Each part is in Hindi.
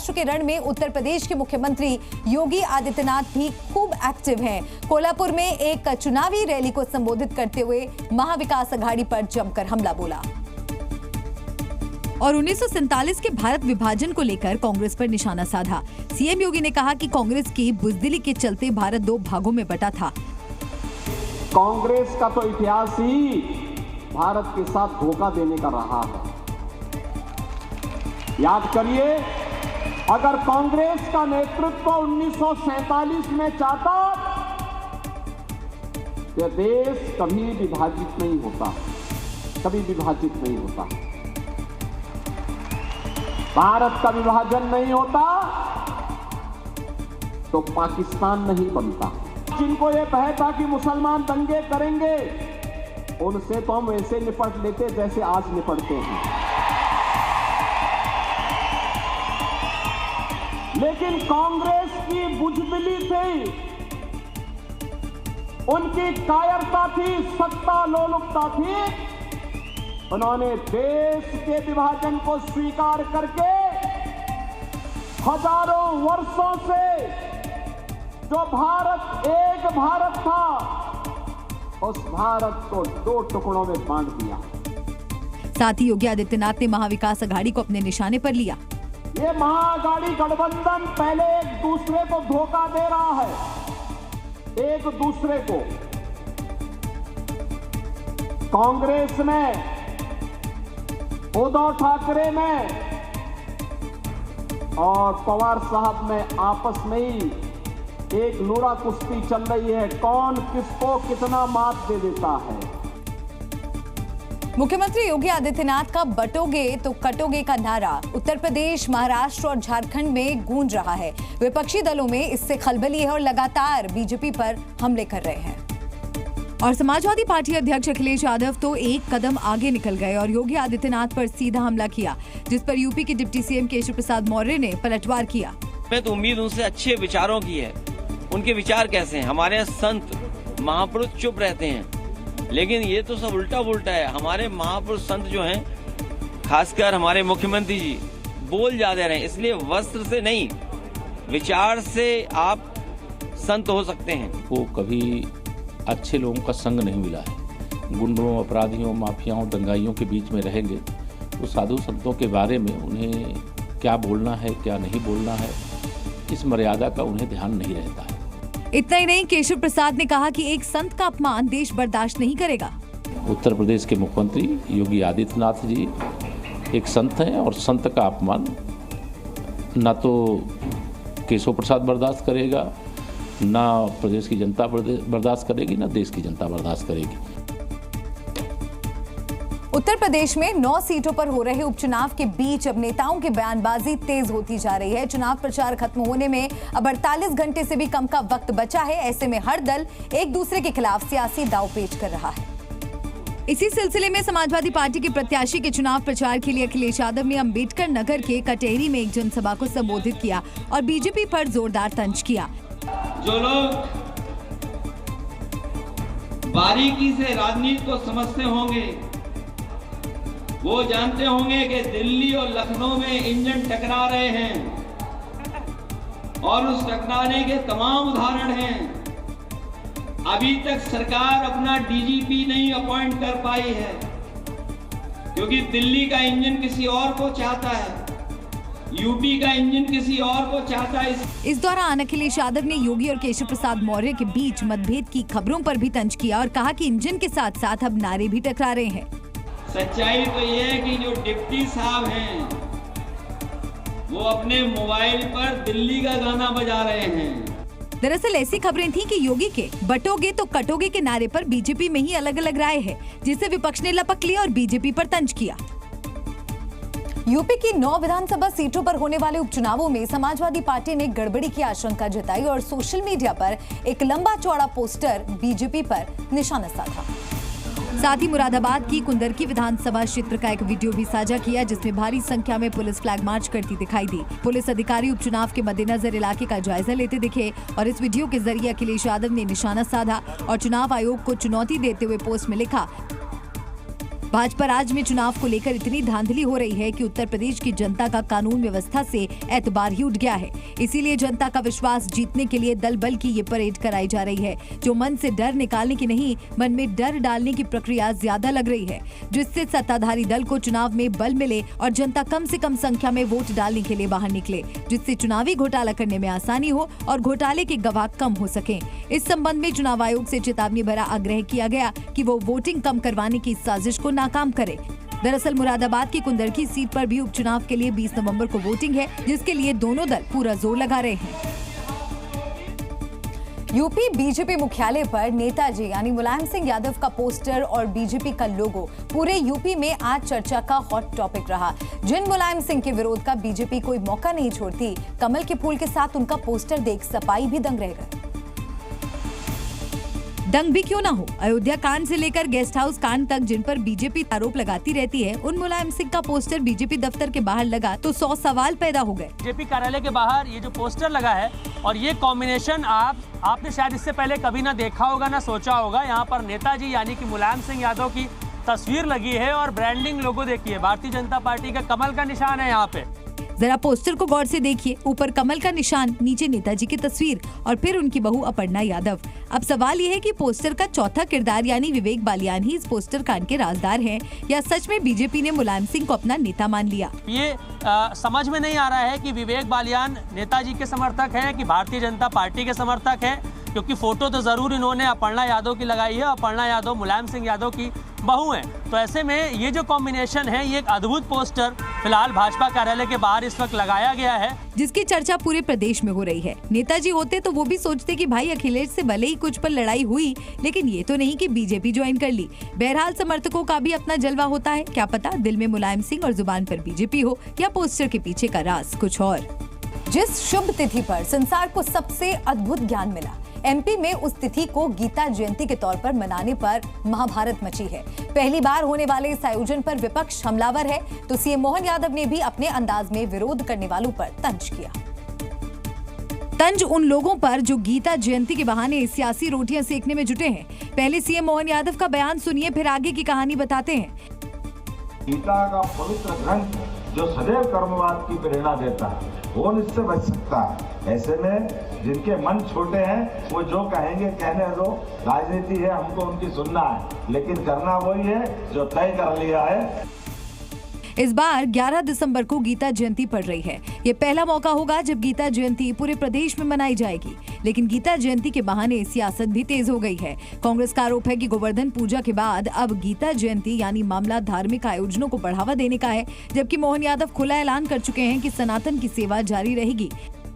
महाराष्ट्र के रण में उत्तर प्रदेश के मुख्यमंत्री योगी आदित्यनाथ भी खूब एक्टिव हैं। कोल्हापुर में एक चुनावी रैली को संबोधित करते हुए महाविकास अघाड़ी पर जमकर हमला बोला और 1947 के भारत विभाजन को लेकर कांग्रेस पर निशाना साधा। सीएम योगी ने कहा कि कांग्रेस की बुजदिली के चलते भारत 2 भागों में बटा था। कांग्रेस का तो इतिहास ही भारत के साथ धोखा देने का रहा है। याद करिए, अगर कांग्रेस का नेतृत्व 1947 में चाहता तो देश कभी विभाजित नहीं होता, कभी विभाजित नहीं होता, भारत का विभाजन नहीं होता तो पाकिस्तान नहीं बनता। जिनको ये भय था कि मुसलमान दंगे करेंगे, उनसे तो हम वैसे निपट लेते जैसे आज निपटते हैं। लेकिन कांग्रेस की बुजदिली थी, उनकी कायरता थी, सत्ता लोलुपता थी। उन्होंने देश के विभाजन को स्वीकार करके हजारों वर्षों से जो भारत एक भारत था, उस भारत को 2 टुकड़ों में बांट दिया। साथ ही योगी आदित्यनाथ ने महाविकास अघाड़ी को अपने निशाने पर लिया। ये महाअघाड़ी गठबंधन पहले एक दूसरे को धोखा दे रहा है, एक दूसरे को। कांग्रेस में, उद्धव ठाकरे में और पवार साहब में आपस में ही एक लूड़ा कुश्ती चल रही है, कौन किसको कितना मात दे देता है। मुख्यमंत्री योगी आदित्यनाथ का बटोगे तो कटोगे का नारा उत्तर प्रदेश, महाराष्ट्र और झारखंड में गूंज रहा है। विपक्षी दलों में इससे खलबली है और लगातार बीजेपी पर हमले कर रहे हैं। और समाजवादी पार्टी अध्यक्ष अखिलेश यादव तो एक कदम आगे निकल गए और योगी आदित्यनाथ पर सीधा हमला किया, जिस पर यूपी के डिप्टी सीएम केशव प्रसाद मौर्य ने पलटवार किया। मैं तो उम्मीद उनसे अच्छे विचारों की है। उनके विचार कैसे हैं? हमारे यहाँ संत महापुरुष चुप रहते हैं, लेकिन ये तो सब उल्टा पुल्टा है। हमारे महापुरुष संत जो हैं, खासकर हमारे मुख्यमंत्री जी, बोल ज्यादा रहे हैं। इसलिए वस्त्र से नहीं, विचार से आप संत हो सकते हैं। वो कभी अच्छे लोगों का संग नहीं मिला है। गुंडों, अपराधियों, माफियाओं, दंगाइयों के बीच में रहेंगे तो साधु संतों के बारे में उन्हें क्या बोलना है, क्या नहीं बोलना है, इस मर्यादा का उन्हें ध्यान नहीं रहता है। इतना ही नहीं, केशव प्रसाद ने कहा कि एक संत का अपमान देश बर्दाश्त नहीं करेगा। उत्तर प्रदेश के मुख्यमंत्री योगी आदित्यनाथ जी एक संत हैं और संत का अपमान न तो केशव प्रसाद बर्दाश्त करेगा, ना प्रदेश की जनता बर्दाश्त करेगी, ना देश की जनता बर्दाश्त करेगी। उत्तर प्रदेश में 9 सीटों पर हो रहे उपचुनाव के बीच अब नेताओं की बयानबाजी तेज होती जा रही है। चुनाव प्रचार खत्म होने में अब 48 घंटे से भी कम का वक्त बचा है। ऐसे में हर दल एक दूसरे के खिलाफ सियासी दांवपेच कर रहा है। इसी सिलसिले में समाजवादी पार्टी के प्रत्याशी के चुनाव प्रचार के लिए अखिलेश यादव ने अंबेडकर नगर के कटेहरी में एक जनसभा को संबोधित किया और बीजेपी पर जोरदार तंज किया। जो लोग बारीकी से राजनीति को समझते होंगे, वो जानते होंगे कि दिल्ली और लखनऊ में इंजन टकरा रहे हैं और उस टकराने के तमाम उदाहरण हैं। अभी तक सरकार अपना डीजीपी नहीं अपॉइंट कर पाई है, क्योंकि दिल्ली का इंजन किसी और को चाहता है, यूपी का इंजन किसी और को चाहता है। इस दौरान अखिलेश यादव ने योगी और केशव प्रसाद मौर्य के बीच मतभेद की खबरों पर भी तंज किया और कहा कि इंजन के साथ साथ अब नारे भी टकरा रहे हैं। सच्चाई तो ये है कि जो डिप्टी साहब हैं, वो अपने मोबाइल पर दिल्ली का गाना बजा रहे हैं। दरअसल ऐसी खबरें थीं कि योगी के बटोगे तो कटोगे के नारे पर बीजेपी में ही अलग अलग राय है, जिससे विपक्ष ने लपक लिया और बीजेपी पर तंज किया। यूपी की 9 विधानसभा सीटों पर होने वाले उपचुनावों में समाजवादी पार्टी ने गड़बड़ी की आशंका जताई और सोशल मीडिया पर एक लंबा चौड़ा पोस्टर बीजेपी पर निशाना साधा। साथ ही मुरादाबाद की कुंदरकी विधानसभा क्षेत्र का एक वीडियो भी साझा किया, जिसमें भारी संख्या में पुलिस फ्लैग मार्च करती दिखाई दी। पुलिस अधिकारी उपचुनाव के मद्देनजर इलाके का जायजा लेते दिखे और इस वीडियो के जरिए अखिलेश यादव ने निशाना साधा और चुनाव आयोग को चुनौती देते हुए पोस्ट में लिखा, भाजपा राज्य में चुनाव को लेकर इतनी धांधली हो रही है कि उत्तर प्रदेश की जनता का कानून व्यवस्था से एतबार ही उठ गया है। इसीलिए जनता का विश्वास जीतने के लिए दल बल की ये परेड कराई जा रही है, जो मन से डर निकालने की नहीं, मन में डर डालने की प्रक्रिया ज्यादा लग रही है, जिससे सत्ताधारी दल को चुनाव में बल मिले और जनता कम से कम संख्या में वोट डालने के लिए बाहर निकले, जिससे चुनावी घोटाला करने में आसानी हो और घोटाले के गवाह कम हो सके। इस संबंध में चुनाव आयोग से चेतावनी भरा आग्रह किया गया कि वो वोटिंग कम करवाने की साजिश को नाकाम करे। दरअसल मुरादाबाद की कुंदरकी सीट पर भी उपचुनाव के लिए 20 नवंबर को वोटिंग है, जिसके लिए दोनों दल पूरा जोर लगा रहे हैं। यूपी बीजेपी मुख्यालय पर नेताजी यानी मुलायम सिंह यादव का पोस्टर और बीजेपी का लोगो पूरे यूपी में आज चर्चा का हॉट टॉपिक रहा। जिन मुलायम सिंह के विरोध का बीजेपी कोई मौका नहीं छोड़ती, कमल के फूल के साथ उनका पोस्टर देख सपाई भी दंग रह गए। दंग भी क्यों ना हो, अयोध्या कांड से लेकर गेस्ट हाउस कांड तक जिन पर बीजेपी आरोप लगाती रहती है, उन मुलायम सिंह का पोस्टर बीजेपी दफ्तर के बाहर लगा तो 100 सवाल पैदा हो गए। बीजेपी कार्यालय के बाहर ये जो पोस्टर लगा है और ये कॉम्बिनेशन आपने शायद इससे पहले कभी ना देखा होगा ना सोचा होगा। यहाँ पर नेताजी यानी कि मुलायम सिंह यादव की तस्वीर लगी है और ब्रांडिंग लोगो देखिए, भारतीय जनता पार्टी का कमल का निशान है यहाँ पे। जरा पोस्टर को गौर से देखिए, ऊपर कमल का निशान, नीचे नेताजी की तस्वीर और फिर उनकी बहू अपर्णा यादव। अब सवाल ये है कि पोस्टर का चौथा किरदार यानी विवेक बालियान ही इस पोस्टर कांड के राजदार हैं या सच में बीजेपी ने मुलायम सिंह को अपना नेता मान लिया। ये समझ में नहीं आ रहा है कि विवेक बालियान नेताजी के समर्थक हैं कि भारतीय जनता पार्टी के समर्थक हैं, क्योंकि फोटो तो जरूर इन्होंने अपर्णा यादव की लगाई है। अपर्णा यादव मुलायम सिंह यादव की बहू हैं, तो ऐसे में ये जो कॉम्बिनेशन है, ये एक अद्भुत पोस्टर फिलहाल भाजपा कार्यालय के बाहर इस वक्त लगाया गया है, जिसकी चर्चा पूरे प्रदेश में हो रही है। नेताजी होते तो वो भी सोचते कि भाई अखिलेश से भले ही कुछ पर लड़ाई हुई, लेकिन ये तो नहीं कि बीजेपी ज्वाइन कर ली। बहरहाल समर्थकों का भी अपना जलवा होता है, क्या पता दिल में मुलायम सिंह और जुबान पर बीजेपी हो या पोस्टर के पीछे का राज कुछ और। जिस शुभ तिथि पर संसार को सबसे अद्भुत ज्ञान मिला, एमपी में उस तिथि को गीता जयंती के तौर पर मनाने पर महाभारत मची है। पहली बार होने वाले इस आयोजन पर विपक्ष हमलावर है, तो सीएम मोहन यादव ने भी अपने अंदाज में विरोध करने वालों पर तंज किया। तंज उन लोगों पर जो गीता जयंती के बहाने सियासी रोटियां सेकने में जुटे हैं। पहले सीएम मोहन यादव का बयान सुनिए, फिर आगे की कहानी बताते हैं। गीता का पवित्र ग्रंथ जो सदैव कर्मवाद की प्रेरणा देता है, वो इससे बच सकता है। ऐसे में जिनके मन छोटे हैं वो जो कहेंगे कहने दो, राजनीति है, हमको उनकी सुनना है, लेकिन करना वही है जो तय कर लिया है। इस बार 11 दिसंबर को गीता जयंती पड़ रही है। ये पहला मौका होगा जब गीता जयंती पूरे प्रदेश में मनाई जाएगी, लेकिन गीता जयंती के बहाने सियासत भी तेज हो गई है। कांग्रेस का आरोप है कि गोवर्धन पूजा के बाद अब गीता जयंती यानी मामला धार्मिक आयोजनों को बढ़ावा देने का है, जबकि मोहन यादव खुला ऐलान कर चुके हैं कि सनातन की सेवा जारी रहेगी।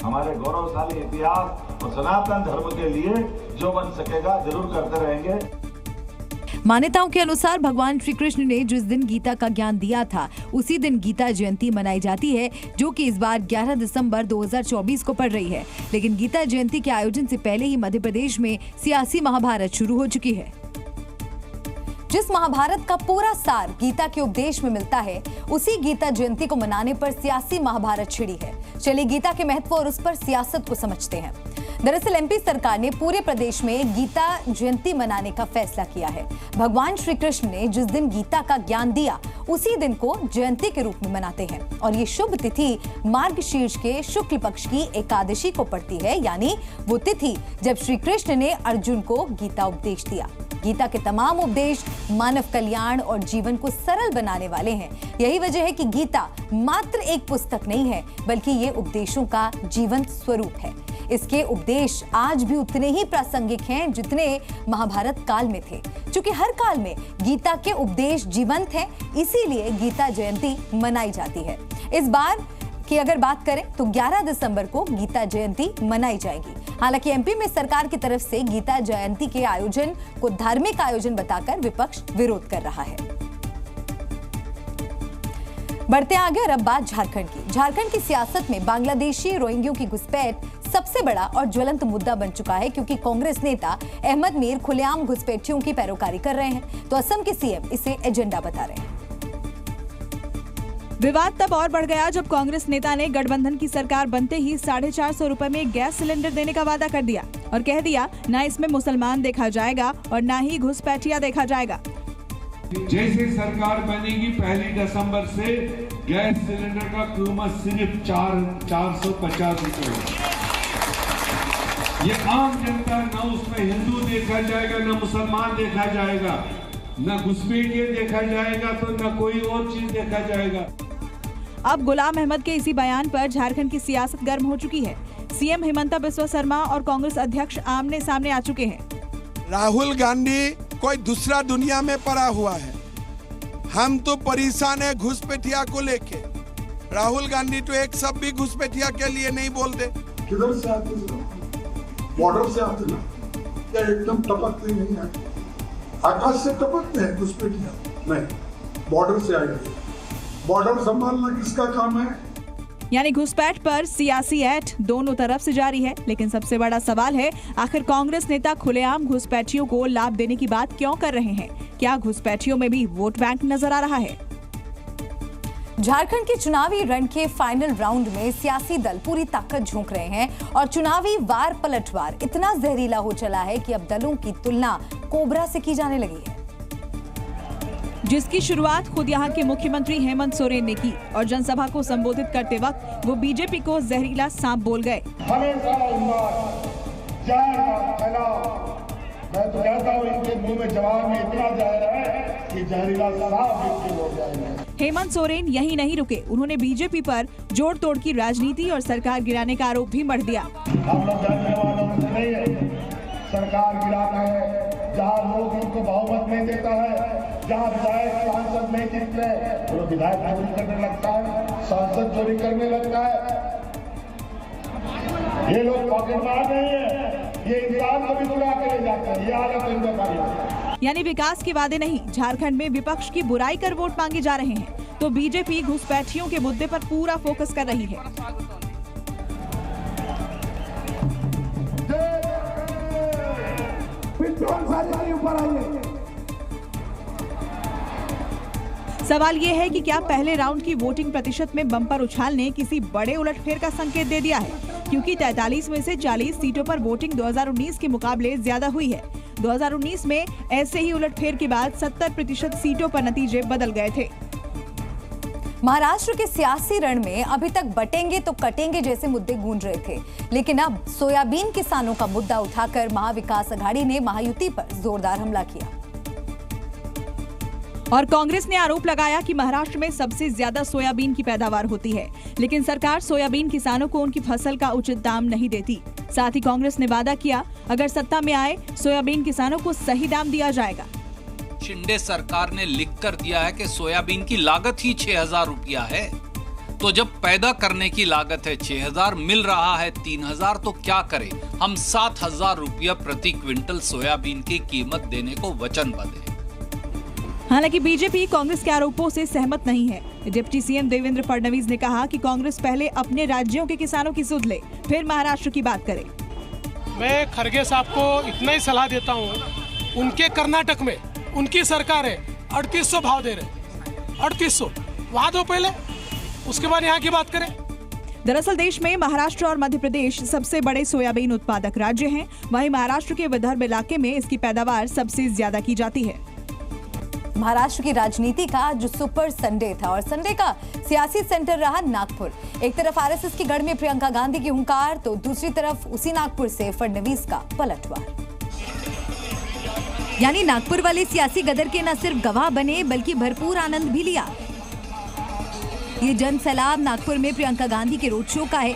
हमारे गौरवशाली इतिहास और सनातन धर्म के लिए जो बन सकेगा जरूर करते रहेंगे। मान्यताओं के अनुसार भगवान श्री कृष्ण ने जिस दिन गीता का ज्ञान दिया था, उसी दिन गीता जयंती मनाई जाती है, जो कि इस बार 11 दिसंबर 2024 को पड़ रही है। लेकिन गीता जयंती के आयोजन से पहले ही मध्य प्रदेश में सियासी महाभारत शुरू हो चुकी है। जिस महाभारत का पूरा सार गीता के उपदेश में मिलता है, उसी गीता जयंती को मनाने पर सियासी महाभारत छिड़ी है। चलिए गीता के महत्व और उस पर सियासत को समझते हैं। दरअसल एमपी सरकार ने पूरे प्रदेश में गीता जयंती मनाने का फैसला किया है। भगवान श्री कृष्ण ने जिस दिन गीता का ज्ञान दिया, उसी दिन को जयंती के रूप में मनाते हैं और ये शुभ तिथि मार्गशीर्ष के शुक्ल पक्ष की एकादशी को पड़ती है, यानी वो तिथि जब श्री कृष्ण ने अर्जुन को गीता उपदेश दिया। गीता के तमाम उपदेश मानव कल्याण और जीवन को सरल बनाने वाले हैं। यही वजह है कि गीता मात्र एक पुस्तक नहीं है, बल्कि ये उपदेशों का जीवंत स्वरूप है। इसके उपदेश आज भी उतने ही प्रासंगिक हैं जितने महाभारत काल में थे। क्योंकि हर काल में गीता के उपदेश जीवंत हैं, इसीलिए गीता जयंती मनाई जाती है। इस बार की अगर बात करें तो 11 दिसंबर को गीता जयंती मनाई जाएगी। हालांकि एमपी में सरकार की तरफ से गीता जयंती के आयोजन को धार्मिक आयोजन बताकर विपक्ष विरोध कर रहा है। बढ़ते आगे और अब बात झारखंड की। झारखंड की सियासत में बांग्लादेशी रोहिंग्यों की घुसपैठ सबसे बड़ा और ज्वलंत मुद्दा बन चुका है, क्योंकि कांग्रेस नेता अहमद मीर खुलेआम घुसपैठियों की पैरोकारी कर रहे हैं, तो असम के सीएम इसे एजेंडा बता रहे हैं। विवाद तब और बढ़ गया जब कांग्रेस नेता ने गठबंधन की सरकार बनते ही 450 रुपए में गैस सिलेंडर देने का वादा कर दिया और कह दिया, ना इसमें मुसलमान देखा जाएगा और ना ही घुसपैठिया देखा जाएगा। जैसे सरकार बनेगी 1 दिसंबर से गैस सिलेंडर का कीमत सिर्फ 450 रुपए। ये आम जनता, न उसमें हिंदू देखा जाएगा, न मुसलमान देखा जाएगा, न घुसपैठिए देखा जाएगा, तो न कोई और चीज देखा जाएगा। अब गुलाम अहमद के इसी बयान पर झारखंड की सियासत गर्म हो चुकी है। सीएम हिमंता बिस्वा शर्मा और कांग्रेस अध्यक्ष आमने सामने आ चुके हैं। राहुल गांधी कोई दूसरा दुनिया में पड़ा हुआ है। हम तो परेशान है घुसपैठिया को लेके। राहुल गांधी तो एक शब्द भी घुसपैठिया के लिए नहीं बोलते। किधर से आते हैं? बॉर्डर से आते ना, या एकदम टपकते नहीं आते, आकाश से टपकते हैं घुसपैठिया? नहीं, बॉर्डर से आएंगे। बॉर्डर संभालना किसका काम है? यानी घुसपैठ पर सियासी ऐठ दोनों तरफ से जारी है। लेकिन सबसे बड़ा सवाल है, आखिर कांग्रेस नेता खुलेआम घुसपैठियों को लाभ देने की बात क्यों कर रहे हैं? क्या घुसपैठियों में भी वोट बैंक नजर आ रहा है? झारखंड के चुनावी रण के फाइनल राउंड में सियासी दल पूरी ताकत झोंक रहे हैं और चुनावी वार पलटवार इतना जहरीला हो चला है कि अब दलों की तुलना कोबरा से की जाने लगी है, जिसकी शुरुआत खुद यहाँ के मुख्यमंत्री हेमंत सोरेन ने की और जनसभा को संबोधित करते वक्त वो बीजेपी को जहरीला सांप बोल गए। मैं तो कहता हूँ इनके मुंह में जवाब में इतना जहर है कि जहरीला सांप हो जाएगा। हेमंत सोरेन यही नहीं रुके, उन्होंने बीजेपी पर जोड़ तोड़ की राजनीति और सरकार गिराने का आरोप भी मढ़ दिया। हम लोग डरने वालों से नहीं है, सरकार गिराना है। जहाँ लोग इनको बहुमत नहीं देता है, जहाँ विधायक सांसद नहीं जीतते, वो विधायक चोरी करने लगता है, सांसद चोरी करने लगता है। ये लोग पॉकेटमार नहीं है, ये इंसान को भी चुरा के ले जाते हैं। ये हालत इनका। यानी विकास के वादे नहीं, झारखंड में विपक्ष की बुराई कर वोट मांगे जा रहे हैं, तो बीजेपी घुसपैठियों के मुद्दे पर पूरा फोकस कर रही है। सवाल ये है कि क्या पहले राउंड की वोटिंग प्रतिशत में बम्पर उछाल ने किसी बड़े उलटफेर का संकेत दे दिया है? क्योंकि 43 में से 40 सीटों पर वोटिंग 2019 के मुकाबले ज्यादा हुई है। 2019 में ऐसे ही उलटफेर के बाद 70% सीटों पर नतीजे बदल गए थे। महाराष्ट्र के सियासी रण में अभी तक बटेंगे तो कटेंगे जैसे मुद्दे गूंज रहे थे, लेकिन अब सोयाबीन किसानों का मुद्दा उठाकर महाविकास अघाड़ी ने महायुति पर जोरदार हमला किया और कांग्रेस ने आरोप लगाया कि महाराष्ट्र में सबसे ज्यादा सोयाबीन की पैदावार होती है, लेकिन सरकार सोयाबीन किसानों को उनकी फसल का उचित दाम नहीं देती। साथ ही कांग्रेस ने वादा किया, अगर सत्ता में आए सोयाबीन किसानों को सही दाम दिया जाएगा। शिंदे सरकार ने लिख कर दिया है कि सोयाबीन की लागत ही 6,000 रुपया है, तो जब पैदा करने की लागत है 6,000, मिल रहा है 3,000, तो क्या करें? हम 7,000 रुपया प्रति क्विंटल सोयाबीन की कीमत देने को वचनबद्ध है। हालांकि बीजेपी कांग्रेस के आरोपों से सहमत नहीं है। डिप्टी सीएम देवेंद्र फडणवीस ने कहा कि कांग्रेस पहले अपने राज्यों के किसानों की सुध ले, फिर महाराष्ट्र की बात करे। मैं खड़गे साहब को इतना ही सलाह देता हूँ, उनके कर्नाटक में उनकी सरकार है 3800 भाव दे रहे, 3800 वहाँ दो पहले, उसके बाद यहाँ की बात करें। दरअसल देश में महाराष्ट्र और मध्य प्रदेश सबसे बड़े सोयाबीन उत्पादक राज्य हैं। वहीं महाराष्ट्र के विदर्भ इलाके में इसकी पैदावार सबसे ज्यादा की जाती है। महाराष्ट्र की राजनीति का जो सुपर संडे था और संडे का सियासी सेंटर रहा नागपुर। एक तरफ आरएसएस की गढ़ में प्रियंका गांधी की हुंकार, तो दूसरी तरफ उसी नागपुर से फडणवीस का पलटवार। यानी नागपुर वाले सियासी गदर के न सिर्फ गवाह बने बल्कि भरपूर आनंद भी लिया। ये जन सैलाब नागपुर में प्रियंका गांधी के रोड शो का है,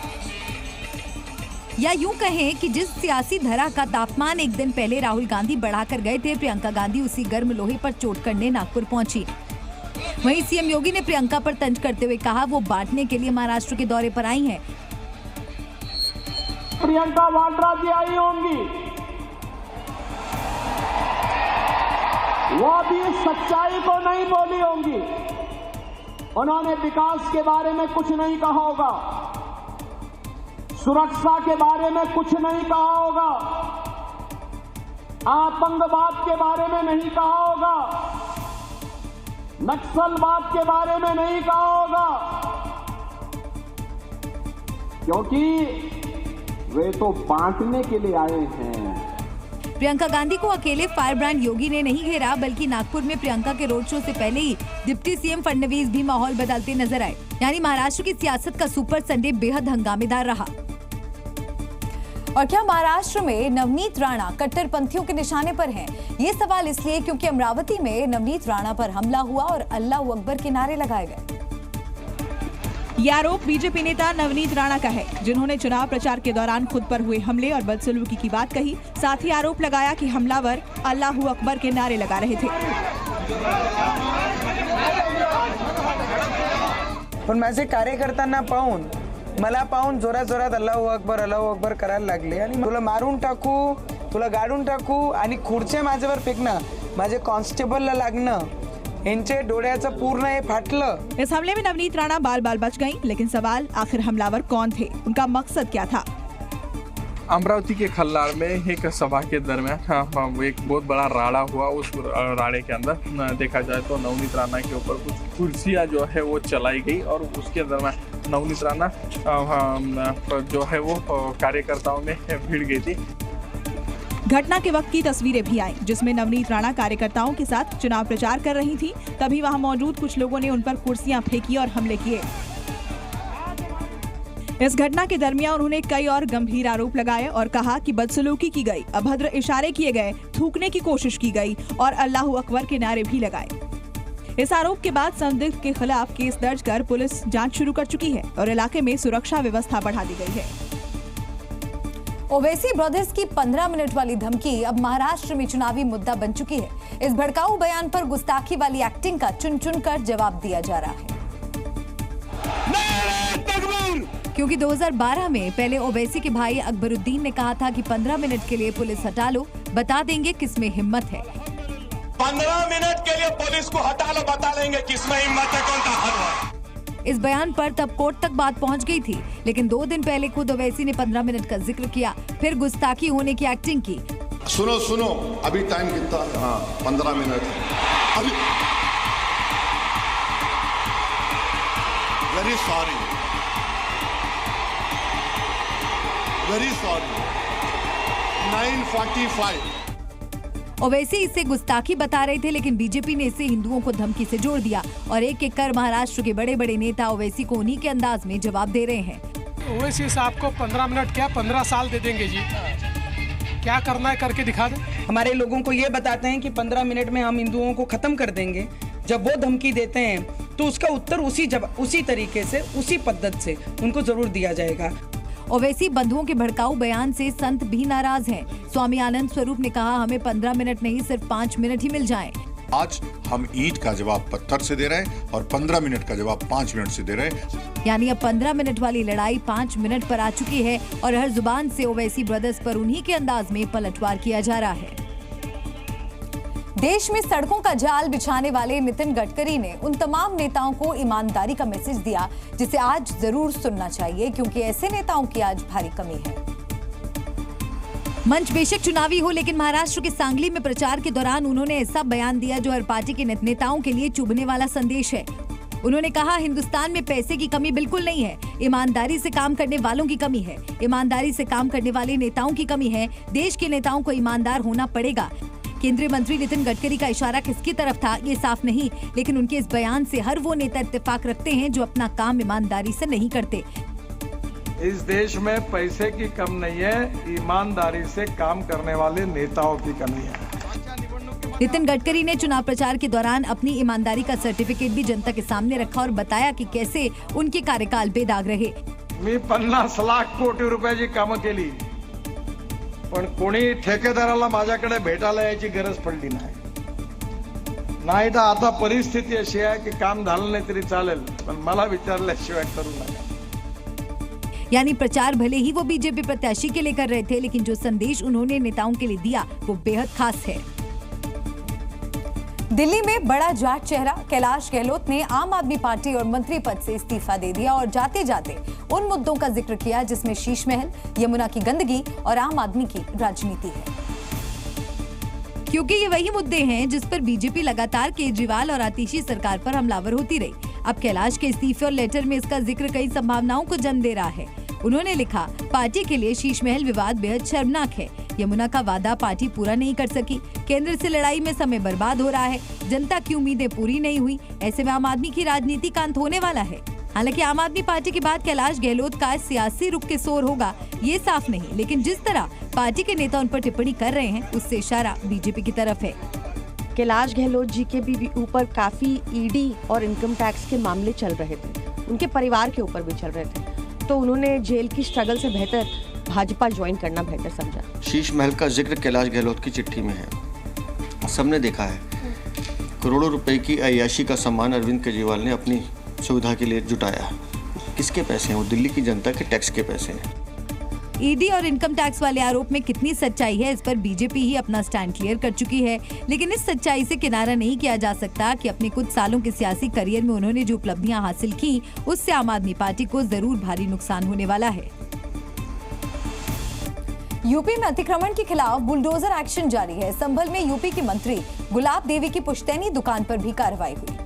या यूं कहें कि जिस सियासी धरा का तापमान एक दिन पहले राहुल गांधी बढ़ाकर गए थे, प्रियंका गांधी उसी गर्म लोहे पर चोट करने नागपुर पहुंची। वहीं सीएम योगी ने प्रियंका पर तंज करते हुए कहा वो बांटने के लिए महाराष्ट्र के दौरे पर आई हैं। प्रियंका वाड्रा जी आई होंगी, वो भी सच्चाई को नहीं बोली होंगी। उन्होंने विकास के बारे में कुछ नहीं कहा होगा, सुरक्षा के बारे में कुछ नहीं कहा होगा, आतंकवाद के बारे में नहीं कहा होगा, नक्सलवाद के बारे में नहीं कहा होगा, क्योंकि वे तो बांटने के लिए आए हैं। प्रियंका गांधी को अकेले फायर ब्रांड योगी ने नहीं घेरा, बल्कि नागपुर में प्रियंका के रोड शो से पहले ही डिप्टी सीएम फडणवीस भी माहौल बदलते नजर आए। यानी महाराष्ट्र की सियासत का सुपर संडे बेहद हंगामेदार रहा। और क्या महाराष्ट्र में नवनीत राणा कट्टरपंथियों के निशाने पर हैं? ये सवाल इसलिए क्योंकि अमरावती में नवनीत राणा पर हमला हुआ और अल्लाह अकबर के नारे लगाए गए। ये आरोप बीजेपी नेता नवनीत राणा का है, जिन्होंने चुनाव प्रचार के दौरान खुद पर हुए हमले और बदसलूकी की बात कही। साथ ही आरोप लगाया कि हमलावर अल्लाह अकबर के नारे लगा रहे थे। पण माझे कार्यकर्त्यांना पाहून मला पाहून जोरात जोरात अल्लाहू अकबर करायला लागले आणि तुला मारून टाकू, तुला गाडून टाकू आणि खुर्चे माझ्यावर फेकणं, माझे कॉन्स्टेबलला लागणं, इनचे डोळ्याचं पूर्ण हे फाटलं। इस हमले में नवनीत राणा बाल बाल बच गईं, लेकिन सवाल आखिर हमलावर कौन थे, उनका मकसद क्या था? अमरावती के खल्लार में एक सभा के दरमियान एक बहुत बड़ा राड़ा हुआ। उस राड़े के अंदर देखा जाए तो नवनीत राणा के ऊपर कुछ कुर्सियां जो है वो चलाई गई और उसके दरमियान नवनीत राणा जो है वो कार्यकर्ताओं में भिड़ गई थी। घटना के वक्त की तस्वीरें भी आईं, जिसमें नवनीत राणा कार्यकर्ताओं के साथ चुनाव प्रचार कर रही थी। तभी वहां मौजूद कुछ लोगों ने उन पर कुर्सियां फेंकी और हमले किए। इस घटना के दरमियान उन्होंने कई और गंभीर आरोप लगाए और कहा कि बदसलूकी की गई, अभद्र इशारे किए गए, थूकने की कोशिश की गई और अल्लाहू अकबर के नारे भी लगाए। इस आरोप के बाद संदिग्ध के खिलाफ केस दर्ज कर पुलिस जांच शुरू कर चुकी है और इलाके में सुरक्षा व्यवस्था बढ़ा दी गई है। ओवैसी ब्रदर्स की 15 मिनट वाली धमकी अब महाराष्ट्र में चुनावी मुद्दा बन चुकी है। इस भड़काऊ बयान पर गुस्ताखी वाली एक्टिंग का चुन चुन कर जवाब दिया जा रहा है, क्योंकि 2012 में पहले ओवैसी के भाई अकबरुद्दीन ने कहा था कि 15 मिनट के लिए पुलिस हटा लो, बता देंगे किसमें हिम्मत है। 15 मिनट के लिए पुलिस को हटा लो, बता देंगे किसमें हिम्मत है, कौन सा हर। इस बयान पर तब कोर्ट तक बात पहुंच गई थी, लेकिन 2 दिन पहले खुद ओवैसी ने 15 मिनट का जिक्र किया, फिर गुस्ताखी होने की एक्टिंग की। सुनो अभी टाइम कितना? हाँ 15 मिनट। अभी वेरी सॉरी 9:45। ओवैसी इसे गुस्ताखी बता रहे थे, लेकिन बीजेपी ने इसे हिंदुओं को धमकी से जोड़ दिया और एक एक कर महाराष्ट्र के बड़े बड़े नेता ओवैसी को उन्हीं के अंदाज में जवाब दे रहे हैं। ओवैसी साहब को 15 मिनट क्या 15 साल दे देंगे जी, क्या करना है करके दिखा दे। हमारे लोगों को ये बताते हैं कि 15 मिनट में हम हिंदुओं को खत्म कर देंगे। जब वो धमकी देते हैं तो उसका उत्तर उसी तरीके से, उसी पद्धति से उनको जरूर दिया जाएगा। ओवैसी बंधुओं के भड़काऊ बयान से संत भी नाराज हैं। स्वामी आनंद स्वरूप ने कहा, हमें 15 मिनट नहीं सिर्फ 5 मिनट ही मिल जाएं। आज हम ईंट का जवाब पत्थर से दे रहे हैं और 15 मिनट का जवाब 5 मिनट से दे रहे हैं। यानी अब 15 मिनट वाली लड़ाई 5 मिनट पर आ चुकी है और हर जुबान से ओवैसी ब्रदर्स पर उन्हीं के अंदाज में पलटवार किया जा रहा है। देश में सड़कों का जाल बिछाने वाले नितिन गडकरी ने उन तमाम नेताओं को ईमानदारी का मैसेज दिया, जिसे आज जरूर सुनना चाहिए, क्योंकि ऐसे नेताओं की आज भारी कमी है। मंच बेशक चुनावी हो, लेकिन महाराष्ट्र के सांगली में प्रचार के दौरान उन्होंने ऐसा बयान दिया जो हर पार्टी के नेताओं के लिए चुभने वाला संदेश है। उन्होंने कहा, हिंदुस्तान में पैसे की कमी बिल्कुल नहीं है, ईमानदारी से काम करने वालों की कमी है। ईमानदारी से काम करने वाले नेताओं की कमी है। देश के नेताओं को ईमानदार होना पड़ेगा। केंद्रीय मंत्री नितिन गडकरी का इशारा किसकी तरफ था ये साफ नहीं, लेकिन उनके इस बयान से हर वो नेता इत्तेफाक रखते हैं जो अपना काम ईमानदारी से नहीं करते। इस देश में पैसे की कम नहीं है, ईमानदारी से काम करने वाले नेताओं की कमी है। नितिन गडकरी ने चुनाव प्रचार के दौरान अपनी ईमानदारी का सर्टिफिकेट भी जनता के सामने रखा और बताया कि कैसे उनके कार्यकाल बेदाग रहे। मी 50 लाख कोटी रुपयाची कामं केली, पण कोणी ठेकेदाराला माझ्याकडे भेटायला यायची गरज पडली नाही तर आता परिस्थिती अशी आहे की काम झालं नाही तरी चालेल, पण मला विचारल्याशिवाय करू नका। यानी प्रचार भले ही वो बीजेपी प्रत्याशी के लिए कर रहे थे, लेकिन जो संदेश उन्होंने नेताओं के लिए दिया वो बेहद खास है। दिल्ली में बड़ा जाट चेहरा कैलाश गहलोत ने आम आदमी पार्टी और मंत्री पद से इस्तीफा दे दिया और जाते जाते उन मुद्दों का जिक्र किया जिसमें शीश महल, यमुना की गंदगी और आम आदमी की राजनीति है, क्योंकि ये वही मुद्दे हैं जिस पर बीजेपी लगातार केजरीवाल और आतिशी सरकार पर हमलावर होती रही। अब कैलाश के इस्तीफे और लेटर में इसका जिक्र कई संभावनाओं को जन्म दे रहा है। उन्होंने लिखा, पार्टी के लिए शीश महल विवाद बेहद शर्मनाक है। यमुना का वादा पार्टी पूरा नहीं कर सकी। केंद्र से लड़ाई में समय बर्बाद हो रहा है। जनता की उम्मीदें पूरी नहीं हुई। ऐसे में आम आदमी की राजनीति का अंत होने वाला है। हालांकि आम आदमी पार्टी के बाद कैलाश गहलोत का सियासी रुख किसोर होगा ये साफ नहीं, लेकिन जिस तरह पार्टी के नेता उन पर टिप्पणी कर रहे हैं उससे इशारा बीजेपी की तरफ है। कैलाश गहलोत जी के भी ऊपर काफी ईडी और इनकम टैक्स के मामले चल रहे थे, उनके परिवार के ऊपर भी चल रहे थे, तो उन्होंने जेल की स्ट्रगल से बेहतर भाजपा ज्वाइन करना बेहतर समझा। शीश महल का जिक्र कैलाश गहलोत की चिट्ठी में है। सबने देखा है करोड़ों रुपए की अय्याशी का सामान अरविंद केजरीवाल ने अपनी सुविधा के लिए जुटाया। किसके पैसे हैं? वो दिल्ली की जनता के टैक्स के पैसे हैं। ईडी और इनकम टैक्स वाले आरोप में कितनी सच्चाई है, इस पर बीजेपी ही अपना स्टैंड क्लियर कर चुकी है। लेकिन इस सच्चाई से किनारा नहीं किया जा सकता कि अपने कुछ सालों के सियासी करियर में उन्होंने जो उपलब्धियां हासिल की, उससे आम आदमी पार्टी को जरूर भारी नुकसान होने वाला है। यूपी में अतिक्रमण के खिलाफ बुलडोजर एक्शन जारी है। संभल में यूपी की मंत्री गुलाब देवी की पुश्तैनी दुकान पर भी कार्रवाई हुई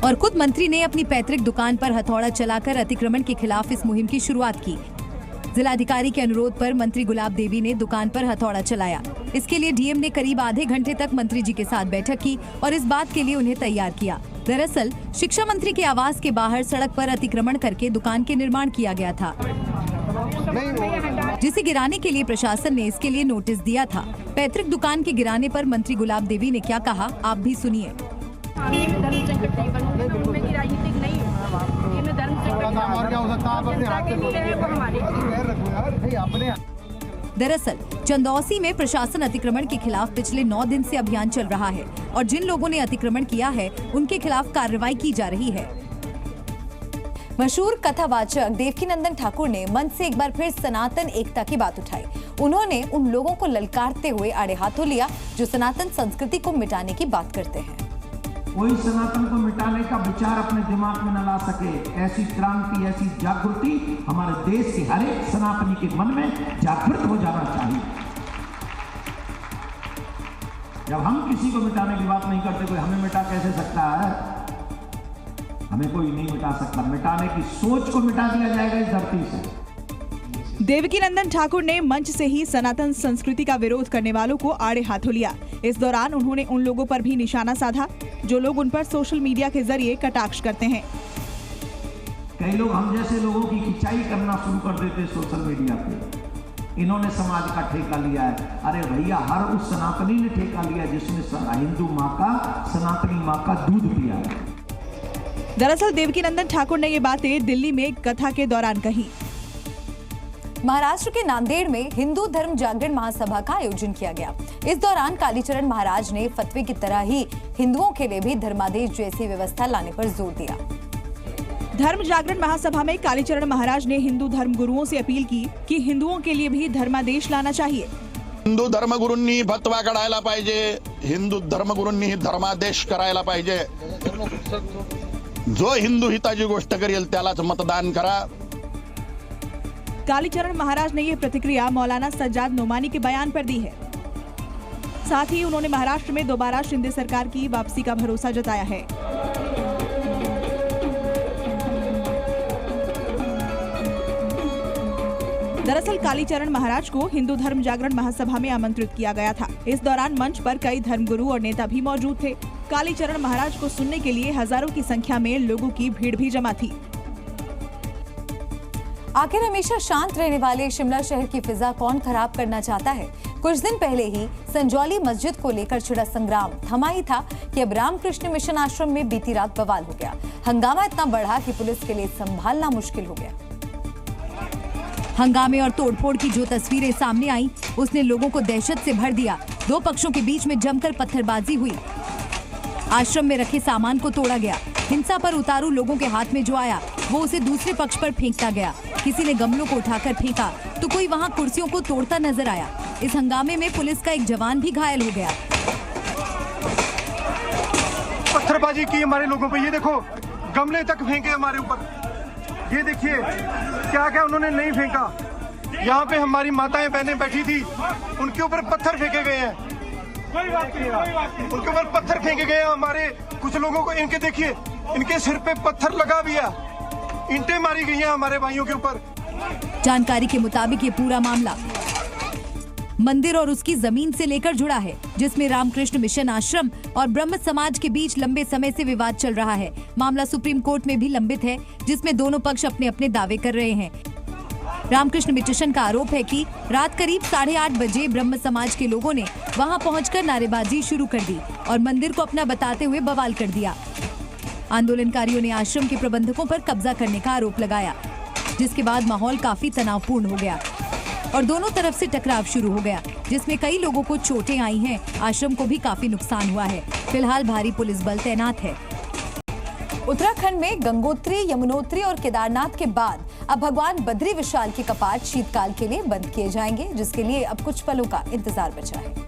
और खुद मंत्री ने अपनी पैतृक दुकान पर हथौड़ा चलाकर अतिक्रमण के खिलाफ इस मुहिम की शुरुआत की। जिलाधिकारी के अनुरोध पर मंत्री गुलाब देवी ने दुकान पर हथौड़ा चलाया। इसके लिए डीएम ने करीब आधे घंटे तक मंत्री जी के साथ बैठक की और इस बात के लिए उन्हें तैयार किया। दरअसल शिक्षा मंत्री के आवास के बाहर सड़क पर अतिक्रमण करके दुकान के निर्माण किया गया था, जिसे गिराने के लिए प्रशासन ने इसके लिए नोटिस दिया था। पैतृक दुकान के गिराने पर मंत्री गुलाब देवी ने क्या कहा, आप भी सुनिए। दरअसल चंदौसी में प्रशासन अतिक्रमण के खिलाफ पिछले 9 दिन से अभियान चल रहा है और जिन लोगों ने अतिक्रमण किया है उनके खिलाफ कार्रवाई की जा रही है। मशहूर कथावाचक देवकीनंदन ठाकुर ने मंच से एक बार फिर सनातन एकता की बात उठाई। उन्होंने उन लोगों को ललकारते हुए आड़े हाथों लिया जो सनातन संस्कृति को मिटाने की बात करते हैं। कोई सनातन को मिटाने का विचार अपने दिमाग में न ला सके, ऐसी क्रांति, ऐसी जागृति हमारे देश के हर एक सनातनी के मन में जागृत हो जाना चाहिए। जब हम किसी को मिटाने की बात नहीं करते, कोई हमें मिटा कैसे सकता है? हमें कोई नहीं मिटा सकता। मिटाने की सोच को मिटा दिया जाएगा इस धरती से। देवकीनंदन ठाकुर ने मंच से ही सनातन संस्कृति का विरोध करने वालों को आड़े हाथों लिया। इस दौरान उन्होंने उन लोगों पर भी निशाना साधा जो लोग उन पर सोशल मीडिया के जरिए कटाक्ष करते हैं। कई लोग हम जैसे लोगों की खिंचाई करना शुरू कर देते सोशल मीडिया पे। इन्होंने समाज का ठेका लिया है। अरे भैया, हर उस सनातनी ने ठेका लिया जिसने हिंदू माँ का, सनातनी माँ का दूध पिया है। दरअसल देवकीनंदन ठाकुर ने ये बातें दिल्ली में कथा के दौरान कही। महाराष्ट्र के नांदेड़ में हिंदू धर्म जागरण महासभा का आयोजन किया गया। इस दौरान कालीचरण महाराज ने फतवे की तरह ही हिंदुओं के लिए भी धर्मादेश जैसी व्यवस्था लाने पर जोर दिया। धर्म जागरण महासभा में कालीचरण महाराज ने हिंदू धर्म गुरुओं से अपील की कि हिंदुओं के लिए भी धर्मादेश लाना चाहिए। हिंदू धर्मगुरूंनी फतवा काढायला पाहिजे, हिंदू धर्मगुरूंनी धर्मादेश करायला पाहिजे। जो हिंदू हिताची गोष्ट करेल त्यालाच मतदान करा। कालीचरण महाराज ने यह प्रतिक्रिया मौलाना सज्जाद नोमानी के बयान पर दी है। साथ ही उन्होंने महाराष्ट्र में दोबारा शिंदे सरकार की वापसी का भरोसा जताया है। दरअसल कालीचरण महाराज को हिंदू धर्म जागरण महासभा में आमंत्रित किया गया था। इस दौरान मंच पर कई धर्मगुरु और नेता भी मौजूद थे। कालीचरण महाराज को सुनने के लिए हजारों की संख्या में लोगों की भीड़ भी जमा थी। आखिर हमेशा शांत रहने वाले शिमला शहर की फिजा कौन खराब करना चाहता है? कुछ दिन पहले ही संजौली मस्जिद को लेकर छिड़ा संग्राम थमा ही था कि अब रामकृष्ण मिशन आश्रम में बीती रात बवाल हो गया। हंगामा इतना बढ़ा कि पुलिस के लिए संभालना मुश्किल हो गया। हंगामे और तोड़फोड़ की जो तस्वीरें सामने आई, उसने लोगों को दहशत से भर दिया। दो पक्षों के बीच में जमकर पत्थरबाजी हुई। आश्रम में रखे सामान को तोड़ा गया। हिंसा पर उतारू लोगों के हाथ में जो आया वो उसे दूसरे पक्ष पर फेंकता गया। किसी ने गमलों को उठाकर फेंका तो कोई वहां कुर्सियों को तोड़ता नजर आया। इस हंगामे में पुलिस का एक जवान भी घायल हो गया। पत्थरबाजी की हमारे लोगों पे, ये देखो गमले तक फेंके हमारे ऊपर। ये देखिए क्या क्या उन्होंने नहीं फेंका। यहाँ पे हमारी माताएं बहनें बैठी थी, उनके ऊपर पत्थर फेंके गए हैं। उनके ऊपर पत्थर फेंके गए हैं। हमारे कुछ लोगों को इनके देखिए, इनके सिर पे पत्थर लगा भी है। ईंटें मारी गई हैं हमारे भाइयों के ऊपर। जानकारी के मुताबिक ये पूरा मामला मंदिर और उसकी जमीन से लेकर जुड़ा है, जिसमें रामकृष्ण मिशन आश्रम और ब्रह्म समाज के बीच लंबे समय से विवाद चल रहा है। मामला सुप्रीम कोर्ट में भी लंबित है, जिसमें दोनों पक्ष अपने अपने दावे कर रहे हैं। रामकृष्ण मिशन का आरोप है कि रात करीब 8:30 बजे ब्रह्म समाज के लोगों ने वहां पहुंचकर नारेबाजी शुरू कर दी और मंदिर को अपना बताते हुए बवाल कर दिया। आंदोलनकारियों ने आश्रम के प्रबंधकों पर कब्जा करने का आरोप लगाया, जिसके बाद माहौल काफी तनावपूर्ण हो गया और दोनों तरफ से टकराव शुरू हो गया, जिसमें कई लोगों को चोटें आई हैं। आश्रम को भी काफी नुकसान हुआ है। फिलहाल भारी पुलिस बल तैनात है। उत्तराखंड में गंगोत्री, यमुनोत्री और केदारनाथ के बाद अब भगवान बद्री विशाल के कपाट शीतकाल के लिए बंद किए जाएंगे, जिसके लिए अब कुछ पलों का इंतजार बचा है।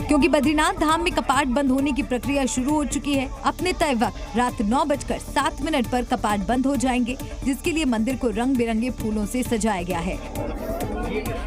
क्योंकि बद्रीनाथ धाम में कपाट बंद होने की प्रक्रिया शुरू हो चुकी है। अपने तय वक्त रात 9:07 पर कपाट बंद हो जाएंगे, जिसके लिए मंदिर को रंग बिरंगे फूलों से सजाया गया है।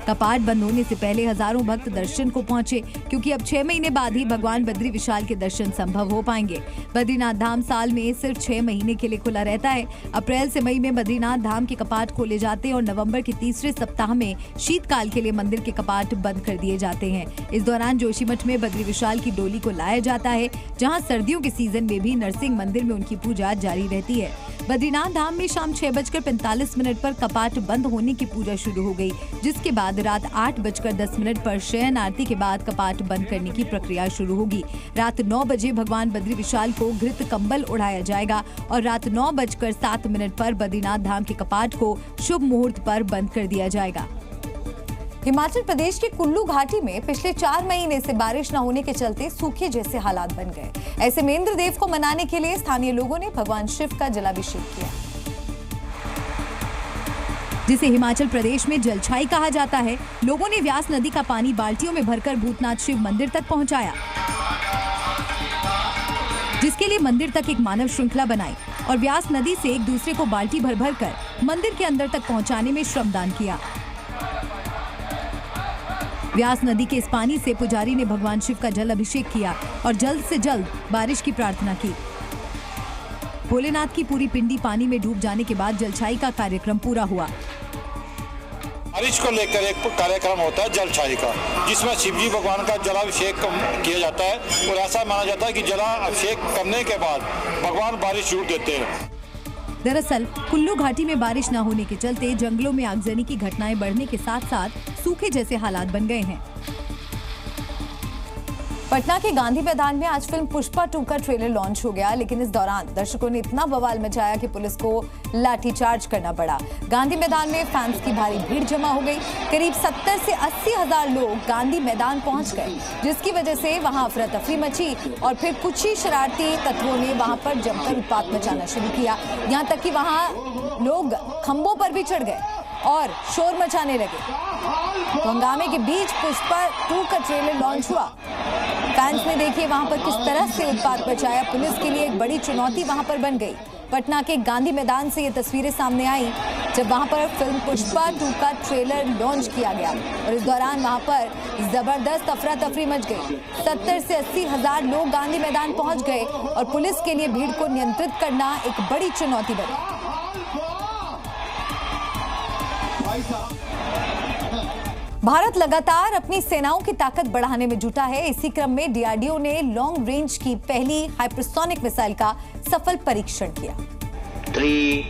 कपाट बंद होने से पहले हजारों भक्त दर्शन को पहुंचे, क्योंकि अब 6 महीने बाद ही भगवान बद्री विशाल के दर्शन संभव हो पाएंगे। बद्रीनाथ धाम साल में सिर्फ 6 महीने के लिए खुला रहता है। अप्रैल से मई में बद्रीनाथ धाम के कपाट खोले जाते हैं और नवंबर के तीसरे सप्ताह में शीतकाल के लिए मंदिर के कपाट बंद कर दिए जाते हैं। इस दौरान जोशीमठ में बद्री विशाल की डोली को लाया जाता है, जहाँ सर्दियों के सीजन में भी नरसिंह मंदिर में उनकी पूजा जारी रहती है। बद्रीनाथ धाम में शाम 6:45 पर कपाट बंद होने की पूजा शुरू हो गई, जिसके बाद रात 8:10 पर शयन आरती के बाद कपाट बंद करने की प्रक्रिया शुरू होगी। रात 9 बजे भगवान बद्री विशाल को घृत कंबल उड़ाया जाएगा और रात 9:07 पर बद्रीनाथ धाम के कपाट को शुभ मुहूर्त पर बंद कर दिया जाएगा। हिमाचल प्रदेश की कुल्लू घाटी में पिछले 4 महीने से बारिश न होने के चलते सूखे जैसे हालात बन गए। ऐसे में इंद्रदेव को मनाने के लिए स्थानीय लोगों ने भगवान शिव का जलाभिषेक किया, जिसे हिमाचल प्रदेश में जलछाई कहा जाता है। लोगों ने व्यास नदी का पानी बाल्टियों में भरकर भूतनाथ शिव मंदिर तक पहुंचाया, जिसके लिए मंदिर तक एक मानव श्रृंखला बनाई और व्यास नदी से एक दूसरे को बाल्टी भर भर कर मंदिर के अंदर तक पहुंचाने में श्रमदान किया। व्यास नदी के इस पानी से पुजारी ने भगवान शिव का जल अभिषेक किया और जल्द से जल्द बारिश की प्रार्थना की। भोलेनाथ की पूरी पिंडी पानी में डूब जाने के बाद जलछाई का कार्यक्रम पूरा हुआ। बारिश को लेकर एक कार्यक्रम होता है जलछाई का, जिसमें शिवजी भगवान का जलाभिषेक किया जाता है और ऐसा माना जाता है कि जलाभिषेक करने के बाद भगवान बारिश छूट देते हैं। दरअसल कुल्लू घाटी में बारिश न होने के चलते जंगलों में आगजनी की घटनाएं बढ़ने के साथ साथ सूखे जैसे हालात बन गए हैं। पटना के गांधी मैदान में आज फिल्म पुष्पा 2 का ट्रेलर लॉन्च हो गया, लेकिन इस दौरान दर्शकों ने इतना बवाल मचाया कि पुलिस को लाठीचार्ज करना पड़ा। गांधी मैदान में फैंस की भारी भीड़ जमा हो गई। करीब 70 से 80 हजार लोग गांधी मैदान पहुंच गए, जिसकी वजह से वहां अफरा तफरी मची और फिर कुछ ही शरारती तत्वों ने वहां पर जमकर उत्पात मचाना शुरू किया। यहाँ तक कि वहां लोग खंभों पर भी चढ़ गए और शोर मचाने लगे। तो हंगामे के बीच पुष्पा 2 का ट्रेलर लॉन्च हुआ। फैंस ने देखिए वहां पर किस तरह से उत्पात मचाया। पुलिस के लिए एक बड़ी चुनौती वहां पर बन गई। पटना के गांधी मैदान से ये तस्वीरें सामने आई जब वहां पर फिल्म पुष्पा 2 का ट्रेलर लॉन्च किया गया और इस दौरान वहां पर जबरदस्त अफरा तफरी मच गई। 70 से 80 हजार लोग गांधी मैदान पहुंच गए और पुलिस के लिए भीड़ को नियंत्रित करना एक बड़ी चुनौती बनी। भारत लगातार अपनी सेनाओं की ताकत बढ़ाने में जुटा है। इसी क्रम में डीआरडीओ ने लॉन्ग रेंज की पहली हाइपरसोनिक मिसाइल का सफल परीक्षण किया। 3,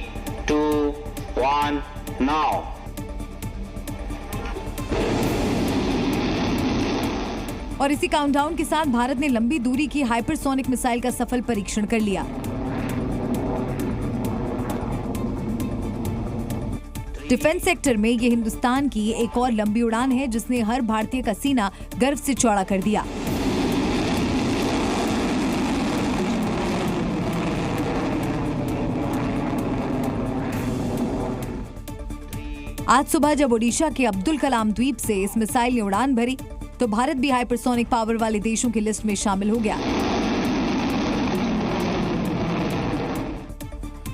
2, 1, नाउ। और इसी काउंटडाउन के साथ भारत ने लंबी दूरी की हाइपरसोनिक मिसाइल का सफल परीक्षण कर लिया। डिफेंस सेक्टर में ये हिंदुस्तान की एक और लंबी उड़ान है, जिसने हर भारतीय का सीना गर्व से चौड़ा कर दिया। आज सुबह जब ओडिशा के अब्दुल कलाम द्वीप से इस मिसाइल ने उड़ान भरी, तो भारत भी हाइपरसोनिक पावर वाले देशों की लिस्ट में शामिल हो गया।